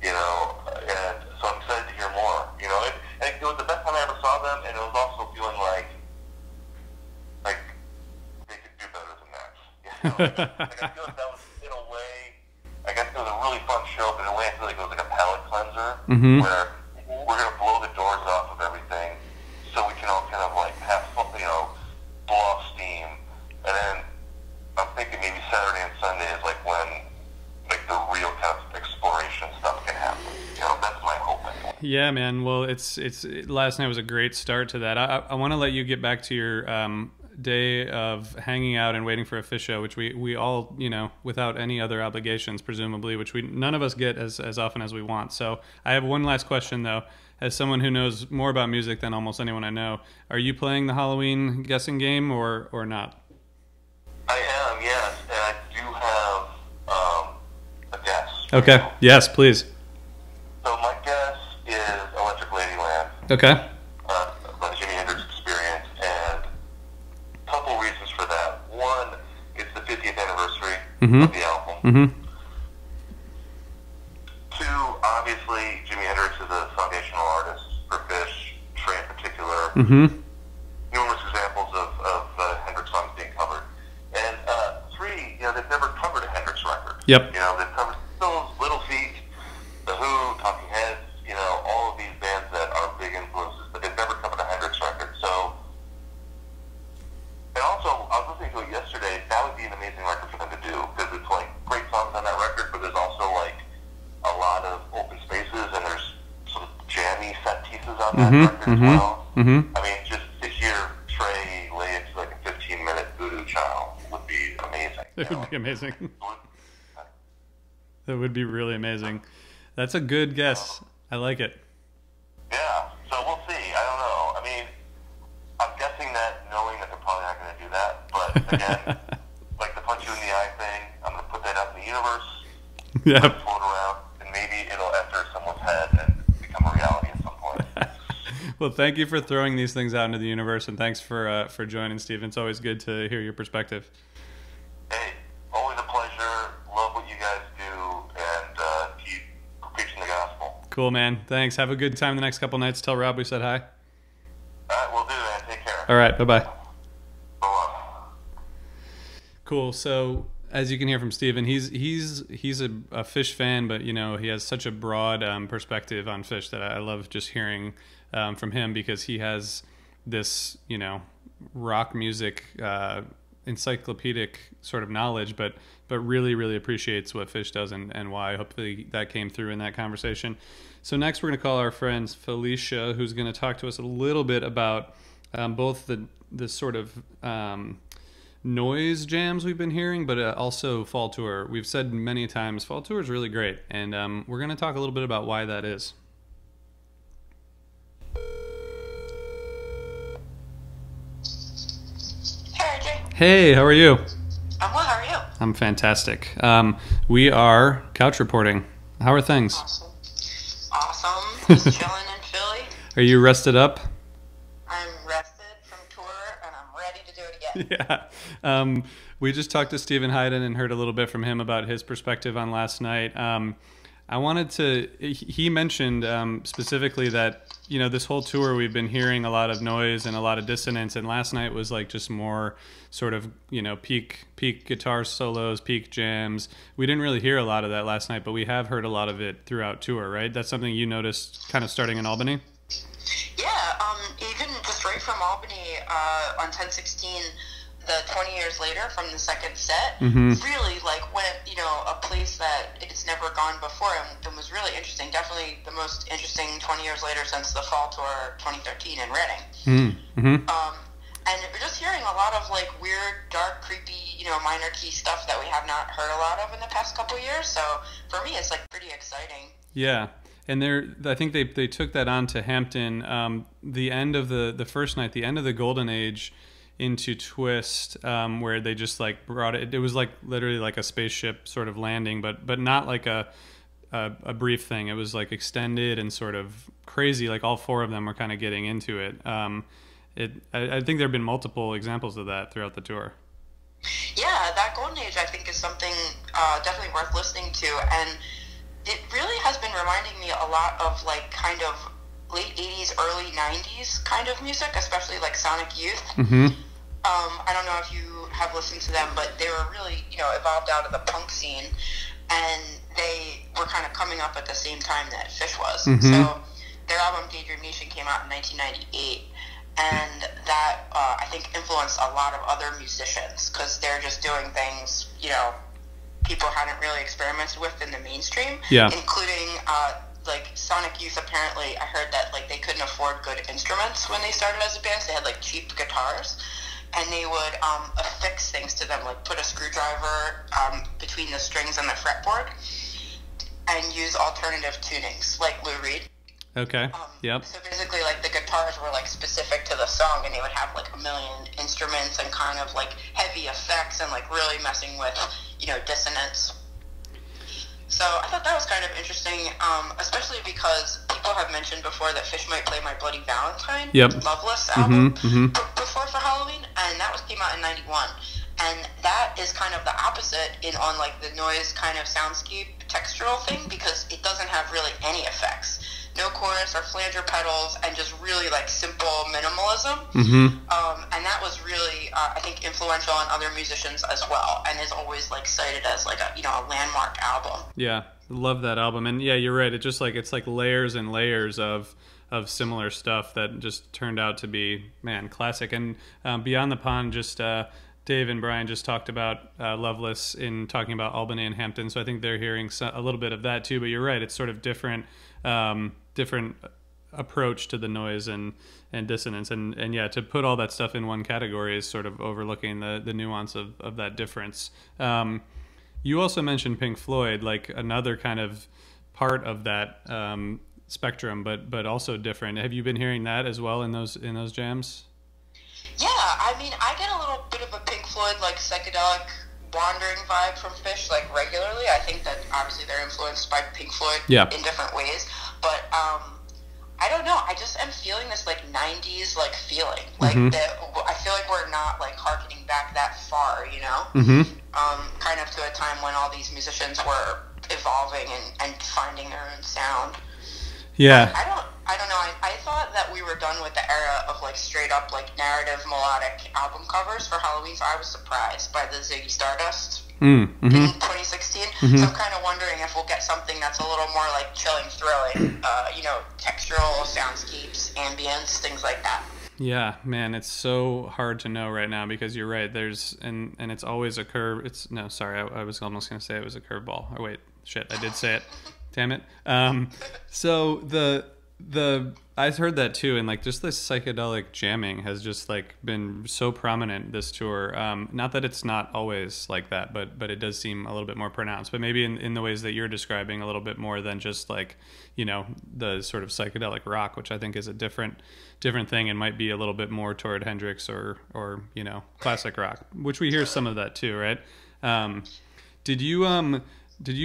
S3: You know, and so I'm excited to hear more. You know, it was the best time I ever saw them, and it was also feeling like they could do better than that. You know, like I feel like that was in a way. I guess it was a really fun show, but in a way I feel like it was like a palate cleanser
S1: Mm-hmm.
S3: where we're gonna blow the doors off of everything, so we can all kind of like have fun, you know, blow off steam, and then I'm thinking maybe Saturday and Sunday is like when like the real kind of exploration stuff can happen. You know, that's my hope.
S1: Yeah, man. Well, it's last night was a great start to that. I want to let you get back to your day of hanging out and waiting for a Phish show, which we all, you know, without any other obligations, presumably, which none of us get as often as we want. So I have one last question, though. As someone who knows more about music than almost anyone I know, are you playing the Halloween guessing game or not?
S3: I am, yes, and I do have a guess.
S1: Okay. Yes, please.
S3: So my guess is Electric Ladyland.
S1: Okay.
S3: The Jimi Hendrix Experience, and a couple reasons for that. One, it's the 50th anniversary
S1: Mm-hmm.
S3: of the album.
S1: Mm-hmm.
S3: Two, obviously, Jimi Hendrix is a foundational artist for Phish, Trey in particular.
S1: Mm-hmm.
S3: Numerous examples of Hendrix songs being covered. And three, you know, they've never covered a Hendrix record.
S1: Yep.
S3: You know, they've covered Stones, Little Feat, The Who, Talking Heads, you know, all of these bands that are big influences, but they've never covered a Hendrix record. So, and also, I was listening to it yesterday, that would be an amazing record for them to do, because it's like great songs on that record, but there's also like a lot of open spaces, and there's some jammy set pieces on that
S1: Mm-hmm.
S3: record
S1: Mm-hmm.
S3: as well.
S1: Mm-hmm.
S3: I mean, just to hear Trey lay into like a 15-minute voodoo child would be amazing.
S1: It would be amazing. That would be really amazing. That's a good guess. I like it.
S3: Yeah, so we'll see. I don't know. I mean, I'm guessing that knowing that they're probably not going to do that, but again, like the punch you in the eye thing, I'm going to put that out in the universe,
S1: Yeah.
S3: float around, and maybe it'll enter someone's head and become a reality at some point.
S1: Well, thank you for throwing these things out into the universe, and thanks for joining, Steve. It's always good to hear your perspective.
S3: Hey, always a pleasure. Love what you guys do, and keep preaching the gospel.
S1: Cool, man. Thanks. Have a good time the next couple nights. Tell Rob we said hi.
S3: All right, we'll do, man. Take care.
S1: All right. Bye-bye.
S3: Bye-bye.
S1: Cool. So as you can hear from Steven, he's a Phish fan, but you know he has such a broad perspective on Phish that I love just hearing from him, because he has this, you know, rock music encyclopedic sort of knowledge, but really appreciates what Phish does and why. Hopefully that came through in that conversation. So next we're going to call our friend Felicia, who's going to talk to us a little bit about both the sort of noise jams we've been hearing, but also Fall Tour. We've said many times Fall Tour is really great, and we're going to talk a little bit about why that is.
S4: Hey, RJ.
S1: Hey, how are you?
S4: I'm well. How are you?
S1: I'm fantastic. We are couch reporting. How are things?
S4: Awesome. Just chilling in Philly.
S1: Are you rested up?
S4: I'm rested from tour, and I'm ready to do it again.
S1: Yeah. We just talked to Stephen Hyden and heard a little bit from him about his perspective on last night. I wanted to, he mentioned specifically that, you know, this whole tour we've been hearing a lot of noise and a lot of dissonance, and last night was like just more sort of, you know, peak guitar solos, peak jams. We didn't really hear a lot of that last night, but we have heard a lot of it throughout tour, right? That's something you noticed kind of starting in Albany?
S4: Yeah, even just right from Albany on 10/16, the 20 years later from the second set, really like went, a place that it's never gone before and was really interesting. Definitely the most interesting 20 years later since the fall tour 2013 in Reading. And we're just hearing a lot of like weird, dark, creepy, minor key stuff that we have not heard a lot of in the past couple years. So for me, it's like pretty exciting.
S1: Yeah. And I think they took that on to Hampton. The end of the first night, the end of the Golden Age, into Twist, where they just like brought it. It was like literally like a spaceship sort of landing, but not like a brief thing. It was like extended and sort of crazy. Like all four of them were kind of getting into it. I think there have been multiple examples of that throughout the tour.
S4: Yeah, that Golden Age I think is something definitely worth listening to, and it really has been reminding me a lot of like kind of late 80s, early 90s kind of music, especially like Sonic Youth. I don't know if you have listened to them, but they were really, evolved out of the punk scene, and they were kind of coming up at the same time that Phish was. So their album Daydream Nation came out in 1998, and that I think influenced a lot of other musicians because they're just doing things, people hadn't really experimented with in the mainstream, including like Sonic Youth. Apparently, I heard that like they couldn't afford good instruments when they started as a band, so they had like cheap guitars, and they would affix things to them, like put a screwdriver between the strings and the fretboard, and use alternative tunings like Lou Reed.
S1: Okay. Yep.
S4: So basically, like the guitars were like specific to the song, and they would have like a million instruments and kind of like heavy effects and like really messing with, dissonance. So I thought that was kind of interesting, especially because people have mentioned before that Phish might play My Bloody Valentine, Loveless album, before for Halloween, and that came out in '91. And that is kind of the opposite on like the noise kind of soundscape textural thing, because it doesn't have really any effects. No chorus or flanger pedals, and just really like simple minimalism. And that was really, I think, influential on other musicians as well, and is always like cited as like a landmark album.
S1: Yeah, love that album. And yeah, you're right. It's just like it's like layers and layers of similar stuff that just turned out to be, man, classic. And Beyond the Pond, just Dave and Brian just talked about Loveless in talking about Albany and Hampton, so I think they're hearing a little bit of that too. But you're right, it's sort of different approach to the noise and dissonance, and yeah, to put all that stuff in one category is sort of overlooking the nuance of that difference. You also mentioned Pink Floyd, like another kind of part of that spectrum, but also different. Have you been hearing that as well in those jams?
S4: Yeah, I mean, I get a little bit of a Pink Floyd, like, psychedelic wandering vibe from Phish, like, regularly. I think that, obviously, they're influenced by Pink Floyd in different ways. But, I don't know. I just am feeling this, like, 90s, like, feeling. Like, I feel like we're not, like, harkening back that far, kind of to a time when all these musicians were evolving and finding their own sound.
S1: Yeah.
S4: I don't know. I thought that we were done with the era of like straight up like narrative melodic album covers for Halloween, so I was surprised by the Ziggy Stardust in 2016. So I'm kind of wondering if we'll get something that's a little more like chilling, thrilling, textural, soundscapes, ambience, things like that.
S1: Yeah, man, it's so hard to know right now because you're right. There's and it's always a curve. I was almost going to say it was a curveball. Oh wait, shit, I did say it. Damn it. So I heard that too, and like just this psychedelic jamming has just like been so prominent this tour. Not that it's not always like that, but it does seem a little bit more pronounced. But maybe in the ways that you're describing, a little bit more than just like the sort of psychedelic rock, which I think is a different thing and might be a little bit more toward Hendrix or classic rock, which we hear some of that too, right? Did you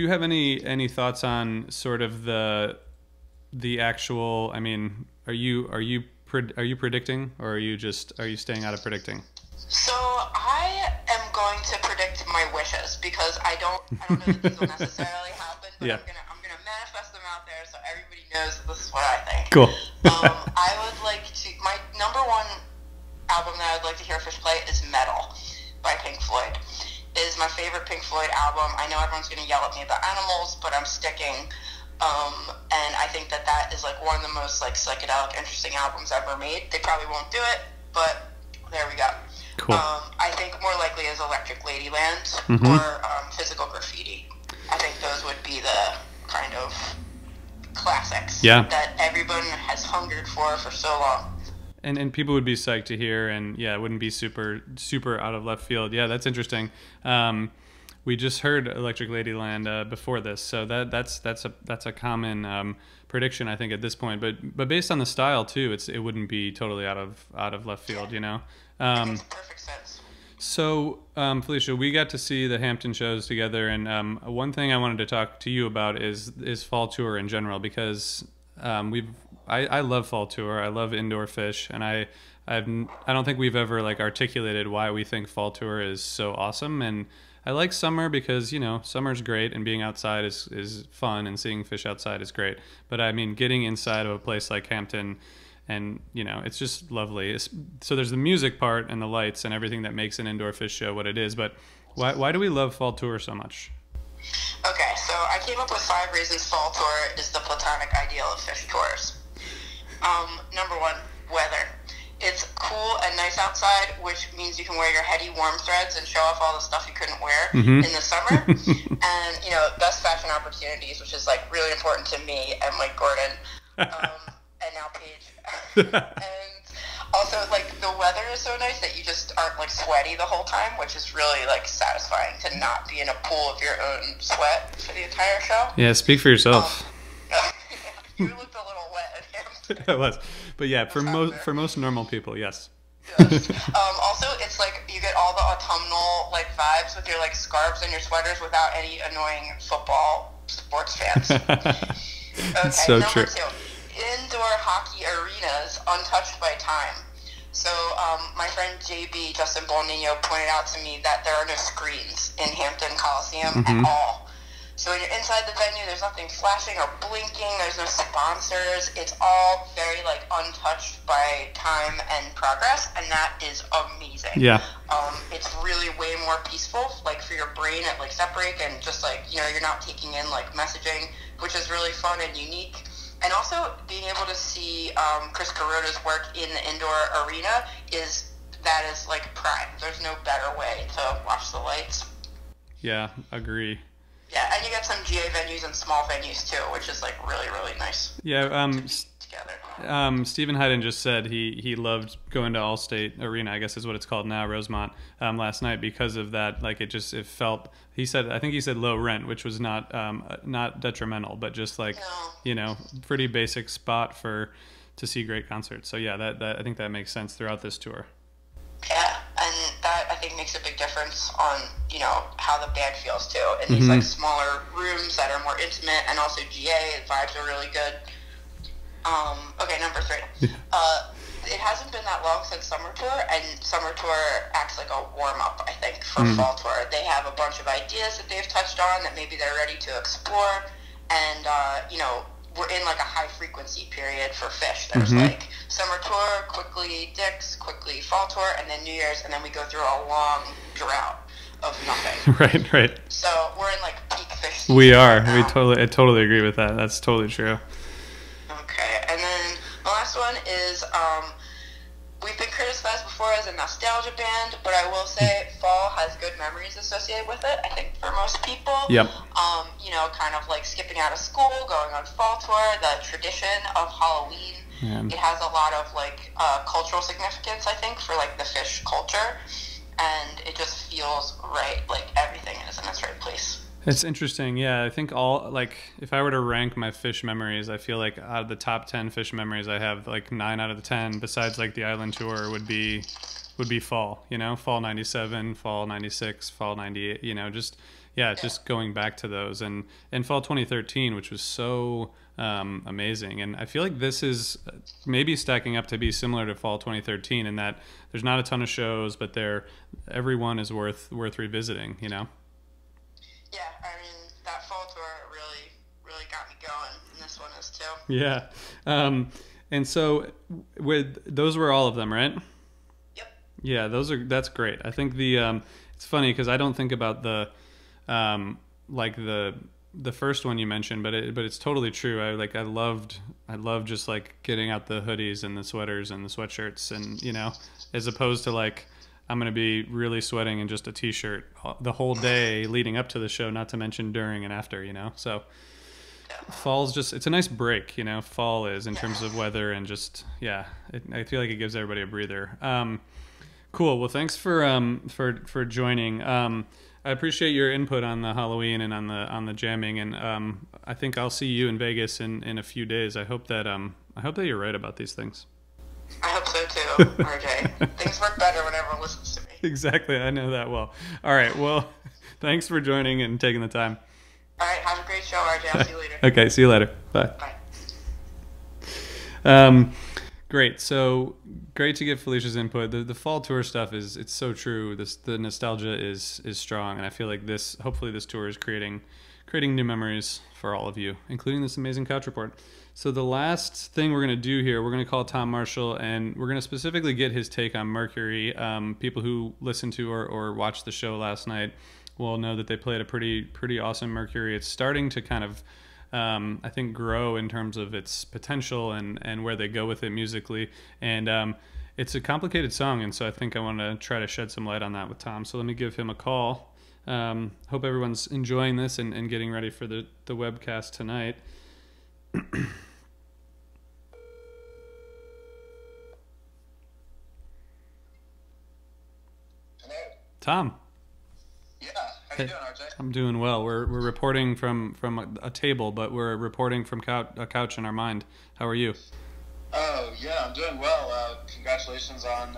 S1: have any thoughts on sort of the actual? I mean, are you predicting, or are you staying out of predicting?
S4: So I am going to predict my wishes because I don't know that these will necessarily happen, but I'm gonna manifest them out there so everybody knows that this is what I think.
S1: Cool.
S4: I would like to. My number one album that I would like to hear Phish play is Metal by Pink Floyd. It is my favorite Pink Floyd album. I know everyone's going to yell at me about Animals, but I'm sticking. And I think that that is like one of the most like psychedelic, interesting albums ever made. They probably won't do it, but there we go.
S1: Cool.
S4: I think more likely is Electric Ladyland or Physical Graffiti. I think those would be the kind of classics that everyone has hungered for so long.
S1: And people would be psyched to hear, and yeah, it wouldn't be super out of left field. Yeah, that's interesting. We just heard Electric Ladyland before this, so that's a common prediction, I think, at this point. But based on the style too, it wouldn't be totally out of left field, you know.
S4: It makes perfect sense.
S1: So, Felicia, we got to see the Hampton shows together, and one thing I wanted to talk to you about is Fall Tour in general, because I love Fall Tour. I love indoor Phish, and I don't think we've ever like articulated why we think Fall Tour is so awesome. And I like summer because, you know, summer's great and being outside is fun, and seeing Phish outside is great. But I mean, getting inside of a place like Hampton, and you know, it's just lovely. So there's the music part and the lights and everything that makes an indoor Phish show what it is. But why do we love Fall Tour so much?
S4: Okay, so I came up with 5 reasons Fall Tour is the platonic ideal of Phish tours. Number 1, weather. It's cool and nice outside, which means you can wear your heady warm threads and show off all the stuff you couldn't wear in the summer. And, you know, best fashion opportunities, which is, like, really important to me and Mike Gordon, and now Paige. And also, like, the weather is so nice that you just aren't, like, sweaty the whole time, which is really, like, satisfying to not be in a pool of your own sweat for the entire show.
S1: Yeah, speak for yourself.
S4: You looked a little wet at him.
S1: I was. But yeah, for most normal people, yes.
S4: Yes. Also, it's like you get all the autumnal like vibes with your like scarves and your sweaters without any annoying football sports fans. Okay,
S1: so
S4: number
S1: true.
S4: 2, indoor hockey arenas untouched by time. So my friend JB, Justin Bolnino, pointed out to me that there are no screens in Hampton Coliseum at all. So when you're inside the venue, there's nothing flashing or blinking. There's no sponsors. It's all very, like, untouched by time and progress, and that is amazing.
S1: Yeah.
S4: It's really way more peaceful, like, for your brain at, like, set break, and just, like, you know, you're not taking in, like, messaging, which is really fun and unique. And also being able to see Chris Kuroda's work in the indoor arena is like, prime. There's no better way to watch the lights.
S1: Yeah, agree.
S4: Yeah, and you get some GA venues and small venues too, which is like really, really nice.
S1: Yeah,
S4: together.
S1: Stephen Hyden just said he loved going to Allstate Arena, I guess is what it's called now, Rosemont, last night because of that. Like it felt. I think he said low rent, which was not detrimental, but just like you know, pretty basic spot to see great concerts. So yeah, that I think that makes sense throughout this tour.
S4: Yeah, and that I think makes a big difference on, you know, how the band feels too. In these like smaller rooms that are more intimate, and also GA, the vibes are really good. Okay, number 3. It hasn't been that long since Summer Tour, and Summer Tour acts like a warm-up, I think, for Fall Tour. They have a bunch of ideas that they've touched on that maybe they're ready to explore, and, you know, we're in like a high frequency period for Phish. There's like Summer Tour, quickly Dicks, quickly Fall Tour, and then New Year's, and then we go through a long drought of nothing.
S1: Right.
S4: So we're in like peak Phish season.
S1: We are.
S4: Right now.
S1: I totally agree with that. That's totally true.
S4: Okay, and then the last one is we've been criticized before as a nostalgia band, but I will say fall has good memories associated with it, I think, for most people.
S1: Yep.
S4: You know, kind of like skipping out of school, going on Fall Tour, the tradition of Halloween.
S1: Yeah.
S4: It has a lot of like cultural significance, I think, for like the Phish culture, and it just feels right, like everything is in its right place.
S1: It's interesting. Yeah, I think if I were to rank my Phish memories, I feel like out of the top 10 Phish memories I have, like 9 out of the 10, besides like the Island Tour, would be fall, you know, fall 97, fall 96, fall 98, you know, just going back to those, and fall 2013, which was so amazing. And I feel like this is maybe stacking up to be similar to fall 2013 in that there's not a ton of shows, but every one is worth revisiting, you know?
S4: Yeah, I mean, that Fall Tour really, really got me going, and this one is too.
S1: Yeah. And so those were all of them, right?
S4: Yep.
S1: Yeah, that's great. I think it's funny because I don't think about the the first one you mentioned, but it's totally true. I loved just like getting out the hoodies and the sweaters and the sweatshirts, and as opposed to like I'm going to be really sweating in just a t-shirt the whole day leading up to the show, not to mention during and after, So fall's it's a nice break, fall is in terms of weather and just, I feel like it gives everybody a breather. Cool. Well, thanks for joining. I appreciate your input on the Halloween and on the jamming, and I think I'll see you in Vegas in a few days. I hope that you're right about these things.
S4: I hope so too, RJ. Things work better when everyone listens to me.
S1: Exactly. I know that well. All right. Well, thanks for joining and taking the time.
S4: All right. Have a great show, RJ. I'll see you later.
S1: Okay. See you later. Bye.
S4: Bye.
S1: Great. So great to get Felicia's input. The fall tour stuff it's so true. The nostalgia is strong, and I feel like hopefully this tour is creating new memories for all of you, including this amazing couch report. So the last thing we're going to do here, we're going to call Tom Marshall, and we're going to specifically get his take on Mercury. People who listened to or watched the show last night will know that they played a pretty awesome Mercury. It's starting to kind of I think grow in terms of its potential and where they go with it musically, and it's a complicated song, and so I think I want to try to shed some light on that with Tom. So let me give him a call. Hope everyone's enjoying this and getting ready for the webcast tonight.
S3: Hello.
S1: Tom.
S3: Yeah, how you doing, RJ?
S1: I'm doing well. We're reporting from a table, but we're reporting from a couch in our mind. How are you?
S3: Oh, yeah, I'm doing well. Congratulations on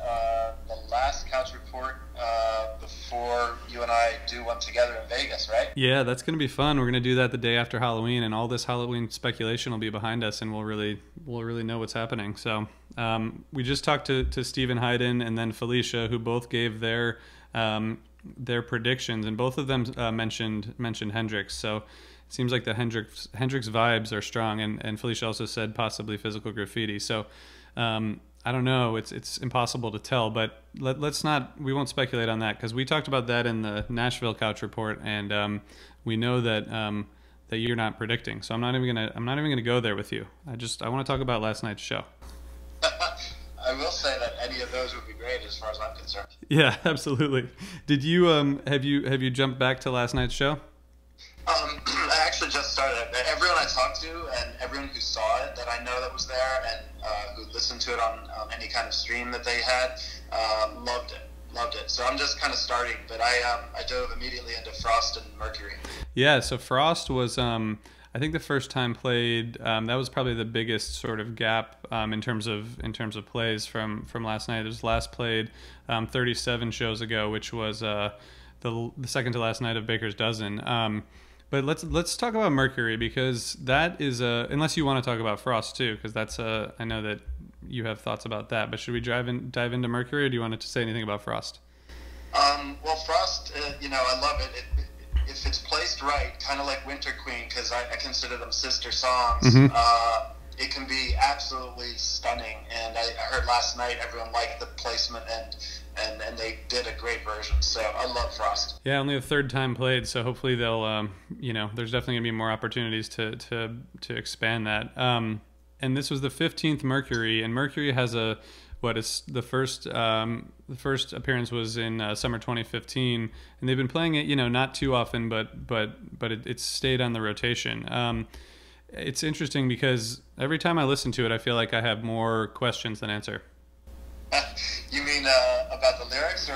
S3: the last couch report before you and I do one together in Vegas, right?
S1: Yeah, that's going to be fun. We're going to do that the day after Halloween, and all this Halloween speculation will be behind us, and we'll really know what's happening. So we just talked to Stephen Hyden and then Felicia, who both gave their predictions, and both of them mentioned Hendrix. So it seems like the Hendrix vibes are strong, and Felicia also said possibly Physical Graffiti. So I don't know. It's impossible to tell, but we won't speculate on that because we talked about that in the Nashville Couch Report, and we know that that you're not predicting. So I'm not even gonna go there with you. I want to talk about last night's show.
S3: I will say that any of those would be great as far as I'm concerned.
S1: Yeah, absolutely. Did you have you jumped back to last night's show?
S3: I actually just started it. Everyone I talked to and everyone who saw it that I know that was there and who listened to it on any kind of stream that they had loved it. So I'm just kind of starting, but I dove immediately into Frost and Mercury. Yeah,
S1: so Frost was I think the first time played, that was probably the biggest sort of gap in terms of plays from last night. It was last played 37 shows ago, which was the second to last night of Baker's Dozen. But let's talk about Mercury, because that is unless you want to talk about Frost too, because that's I know that you have thoughts about that. But should we dive into Mercury, or do you want to say anything about Frost?
S3: Well, Frost, I love it. If it's placed right, kind of like Winter Queen, because I consider them sister songs,
S1: mm-hmm.
S3: It can be absolutely stunning. And I heard last night everyone liked the placement, and they did a great version. So I love Frost.
S1: Yeah, only the third time played, so hopefully they'll, there's definitely gonna be more opportunities to expand that. And this was the 15th Mercury, and Mercury has the first appearance was in summer 2015, and they've been playing it, not too often, but it's stayed on the rotation. It's interesting because every time I listen to it, I feel like I have more questions than answer.
S3: You mean about the lyrics, or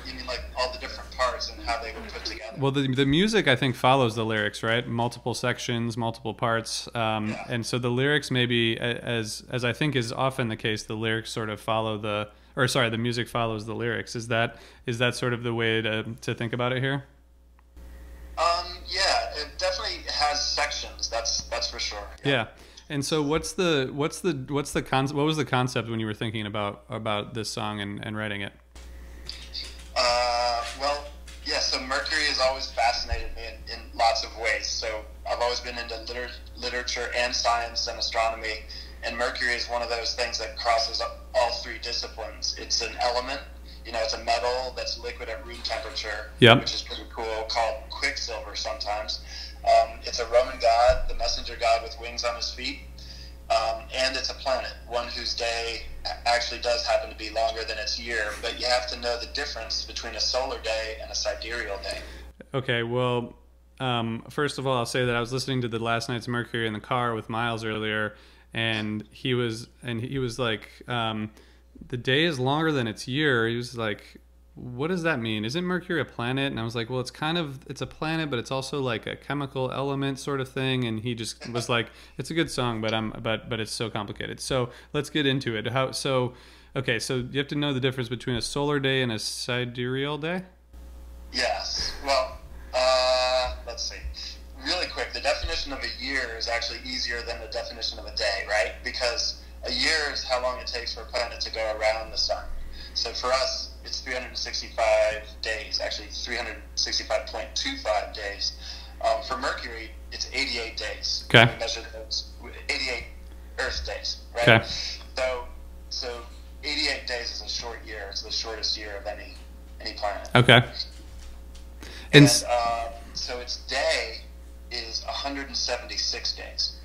S3: you mean like all the different parts and how they were put together?
S1: Well, the music, I think, follows the lyrics, right? Multiple sections, multiple parts,
S3: Yeah.
S1: And so the lyrics, maybe as I think is often the case, the lyrics sort of the music follows the lyrics. Is that sort of the way to think about it here?
S3: Yeah, it definitely has sections. That's for sure.
S1: Yeah. And so what was the concept when you were thinking about this song and writing it?
S3: Well, yeah, so Mercury has always fascinated me in lots of ways. So I've always been into literature and science and astronomy, and Mercury is one of those things that crosses all three disciplines. It's an element, it's a metal that's liquid at room temperature,
S1: Yep.
S3: which is pretty cool, called quicksilver sometimes.
S5: It's a Roman god, the messenger god with wings on his feet, and it's a planet, one whose day actually does happen to be longer than its year, but you have to know the difference between a solar day and a sidereal day.
S1: Okay, well, first of all, I'll say that I was listening to the Last Night's Mercury in the car with Miles earlier, and he was like, the day is longer than its year. He was like, what does that mean? Isn't Mercury a planet? And I was like, well, it's a planet, but it's also like a chemical element sort of thing. And he just was like, it's a good song, but it's so complicated. So let's get into it. Okay, so you have to know the difference between a solar day and a sidereal day?
S5: Yes. Well, let's see. Really quick, the definition of a year is actually easier than the definition of a day, right? Because a year is how long it takes for a planet to go around the sun. So for us, it's 365 days, actually 365.25 days. For Mercury, it's 88 days.
S1: Okay.
S5: We measure those 88 Earth days, right?
S1: Okay.
S5: So 88 days is a short year. It's the shortest year of any planet.
S1: Okay.
S5: And so its day is 176 days.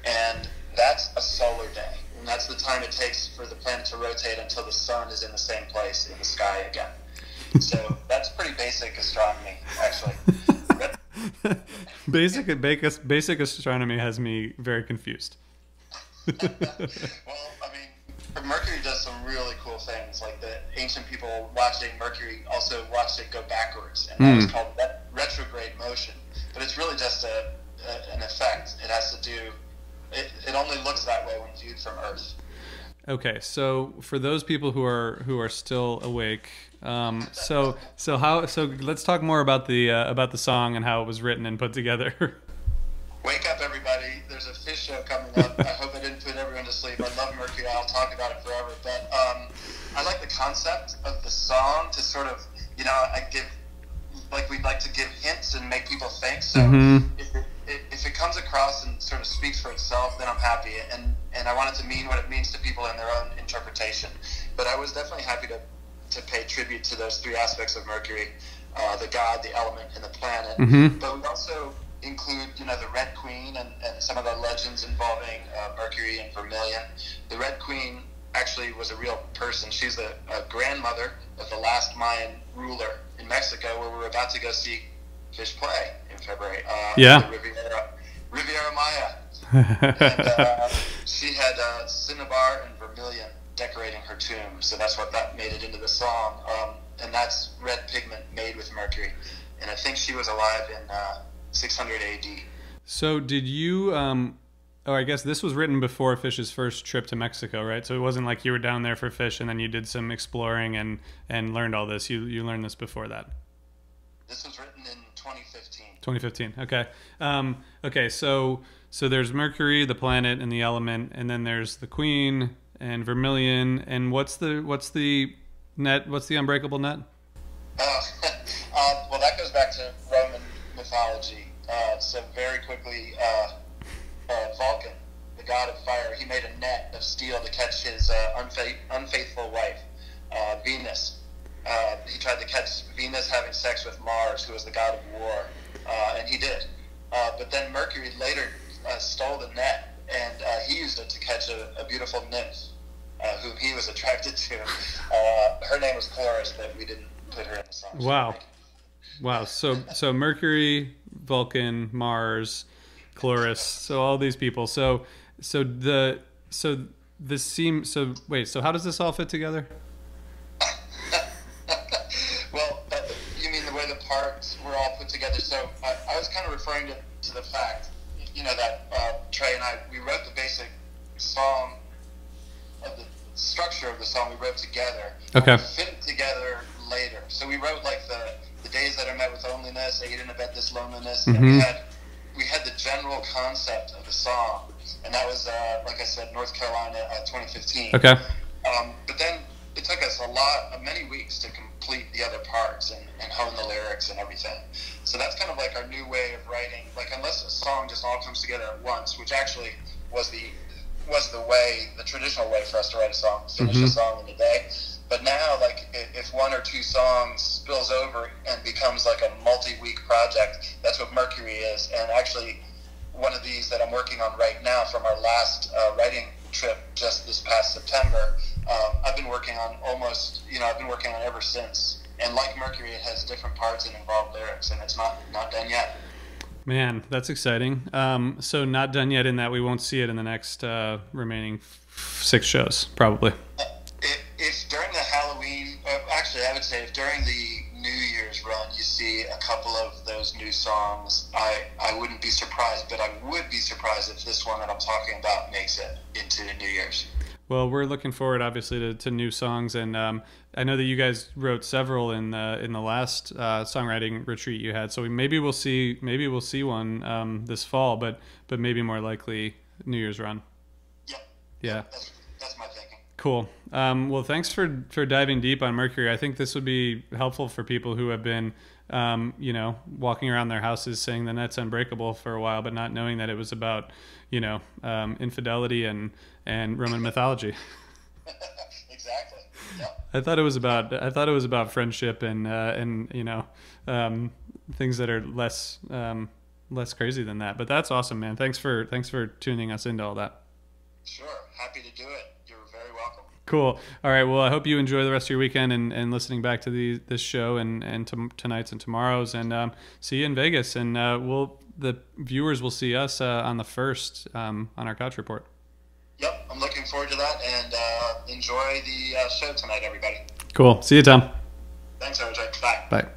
S5: And that's a solar day. And that's the time it takes for the planet to rotate until the sun is in the same place in the sky again. So that's pretty basic astronomy, actually.
S1: Basic astronomy has me very confused.
S5: Well, I mean, Mercury does some really cool things. Like the ancient people watching Mercury also watched it go backwards, and that was called retrograde motion. But it's really just an effect. It has to do. It only looks that way when viewed from Earth.
S1: Okay, so for those people who are still awake, so let's talk more about the song and how it was written and put together.
S5: Wake up, everybody! There's a Phish show coming up. I hope I didn't put everyone to sleep. I love Mercury. I'll talk about it forever. But I like the concept of the song to sort of, we'd like to give hints and make people think. So if it comes across and sort of speaks for itself, then I'm happy. And I want it to mean what it means to people in their own interpretation. But I was definitely happy to pay tribute to those three aspects of Mercury, the god, the element, and the planet. But we also include, the Red Queen and some of the legends involving Mercury and Vermilion. The Red Queen actually was a real person. She's a grandmother of the last Mayan ruler in Mexico, where we're about to go see Phish play in February.
S1: Yeah.
S5: Riviera Maya. And she had cinnabar and vermilion decorating her tomb, so that's what that made it into the song. And that's red pigment made with mercury. And I think she was alive in 600 AD.
S1: So did you? I guess this was written before Phish's first trip to Mexico, right? So it wasn't like you were down there for Phish and then you did some exploring and learned all this. You learned this before that.
S5: This was written in 2015.
S1: 2015. Okay. Okay. So there's Mercury, the planet, and the element, and then there's the Queen and Vermilion. And what's the net? What's the unbreakable net?
S5: Well, that goes back to Roman mythology. So very quickly, Vulcan, the god of fire, he made a net of steel to catch his unfaithful wife, Venus. He tried to catch Venus having sex with Mars, who was the god of war, and he did. But then Mercury later stole the net, and he used it to catch a beautiful nymph, whom he was attracted to. Her name was Chloris, but we didn't put her in the song.
S1: Wow. So Mercury, Vulcan, Mars, Chloris. So all these people. So how does this all fit together?
S5: Well, you mean the way the parts were all put together? So I was kind of referring to the fact, that Trey and I, we wrote the basic song, of the structure of the song we wrote together.
S1: Okay.
S5: We fit it together later. So we wrote like the days that are met with loneliness, aid and abet this loneliness, and we had the general concept of the song, and that was like I said, North Carolina, 2015.
S1: Okay.
S5: But then it took us many weeks to complete the other parts and hone the lyrics and everything. So that's kind of like our new way of writing. Like, unless a song just all comes together at once, which actually was the traditional way for us to write a song, finish a song in a day. But now, like, if one or two songs spills over and becomes like a multi-week project, that's what Mercury is. And actually, one of these that I'm working on right now from our last writing trip just this past September, I've been working on I've been working on ever since. And like Mercury, it has different parts and involved lyrics, and it's not done yet.
S1: Man, that's exciting. So not done yet in that we won't see it in the next remaining 6 shows, probably.
S5: If during the Halloween, actually I would say if during the New Year's run you see a couple of those new songs, I wouldn't be surprised, but I would be surprised if this one that I'm talking about makes it into New Year's.
S1: Well, we're looking forward, obviously, to new songs, and I know that you guys wrote several in the last songwriting retreat you had. So maybe we'll see one this fall, but maybe more likely New Year's run.
S5: Yep.
S1: Yeah.
S5: That's my thinking.
S1: Cool. Well, thanks for diving deep on Mercury. I think this would be helpful for people who have been, walking around their houses saying the net's unbreakable for a while, but not knowing that it was about, infidelity and Roman mythology.
S5: Exactly. Yep.
S1: I thought it was about friendship and things that are less crazy than that. But that's awesome, man. Thanks for tuning us into all that.
S5: Sure. Happy to do it. You're very welcome.
S1: Cool. All right. Well, I hope you enjoy the rest of your weekend and listening back to this show and tonight's and tomorrow's. And see you in Vegas. And the viewers will see us on the 1st on our Couch Report.
S5: Yep. I'm looking forward to that. And enjoy the show tonight, everybody.
S1: Cool. See you, Tom.
S5: Thanks, RJ. Bye.
S1: Bye.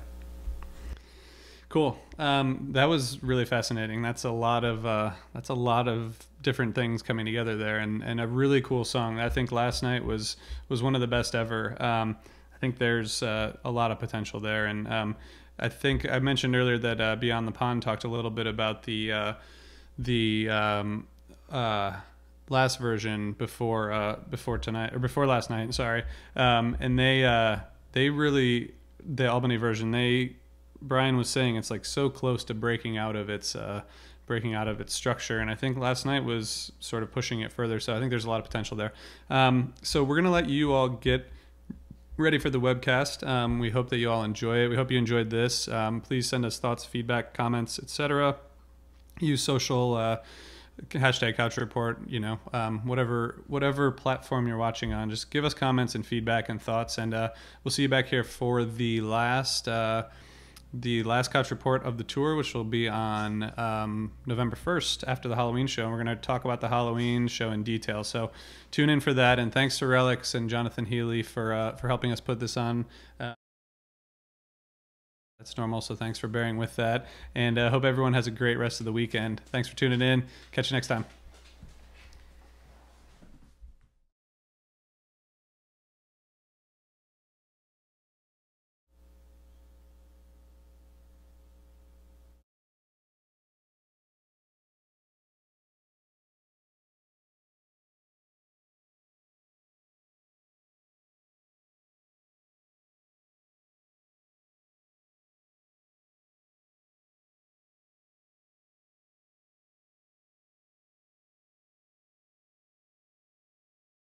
S1: Cool. That was really fascinating. That's a lot of different things coming together there, and a really cool song. I think Last Night was one of the best ever. I think there's a lot of potential there, and I think I mentioned earlier that Beyond the Pond talked a little bit about the last version before last night. Sorry, and they really, the Albany version, Brian was saying it's like so close to breaking out of its structure, and I think Last Night was sort of pushing it further. So I think there's a lot of potential there. So we're gonna let you all get ready for the webcast. We hope that you all enjoy it. We hope you enjoyed this. Please send us thoughts, feedback, comments, etc. Use social. Hashtag Couch Report, whatever platform you're watching on, just give us comments and feedback and thoughts, and we'll see you back here for the last Couch Report of the tour, which will be on November 1st after the Halloween show. And we're going to talk about the Halloween show in detail. So tune in for that. And thanks to Relix and Jonathan Healy for helping us put this on. That's normal, so thanks for bearing with that. And I hope everyone has a great rest of the weekend. Thanks for tuning in. Catch you next time.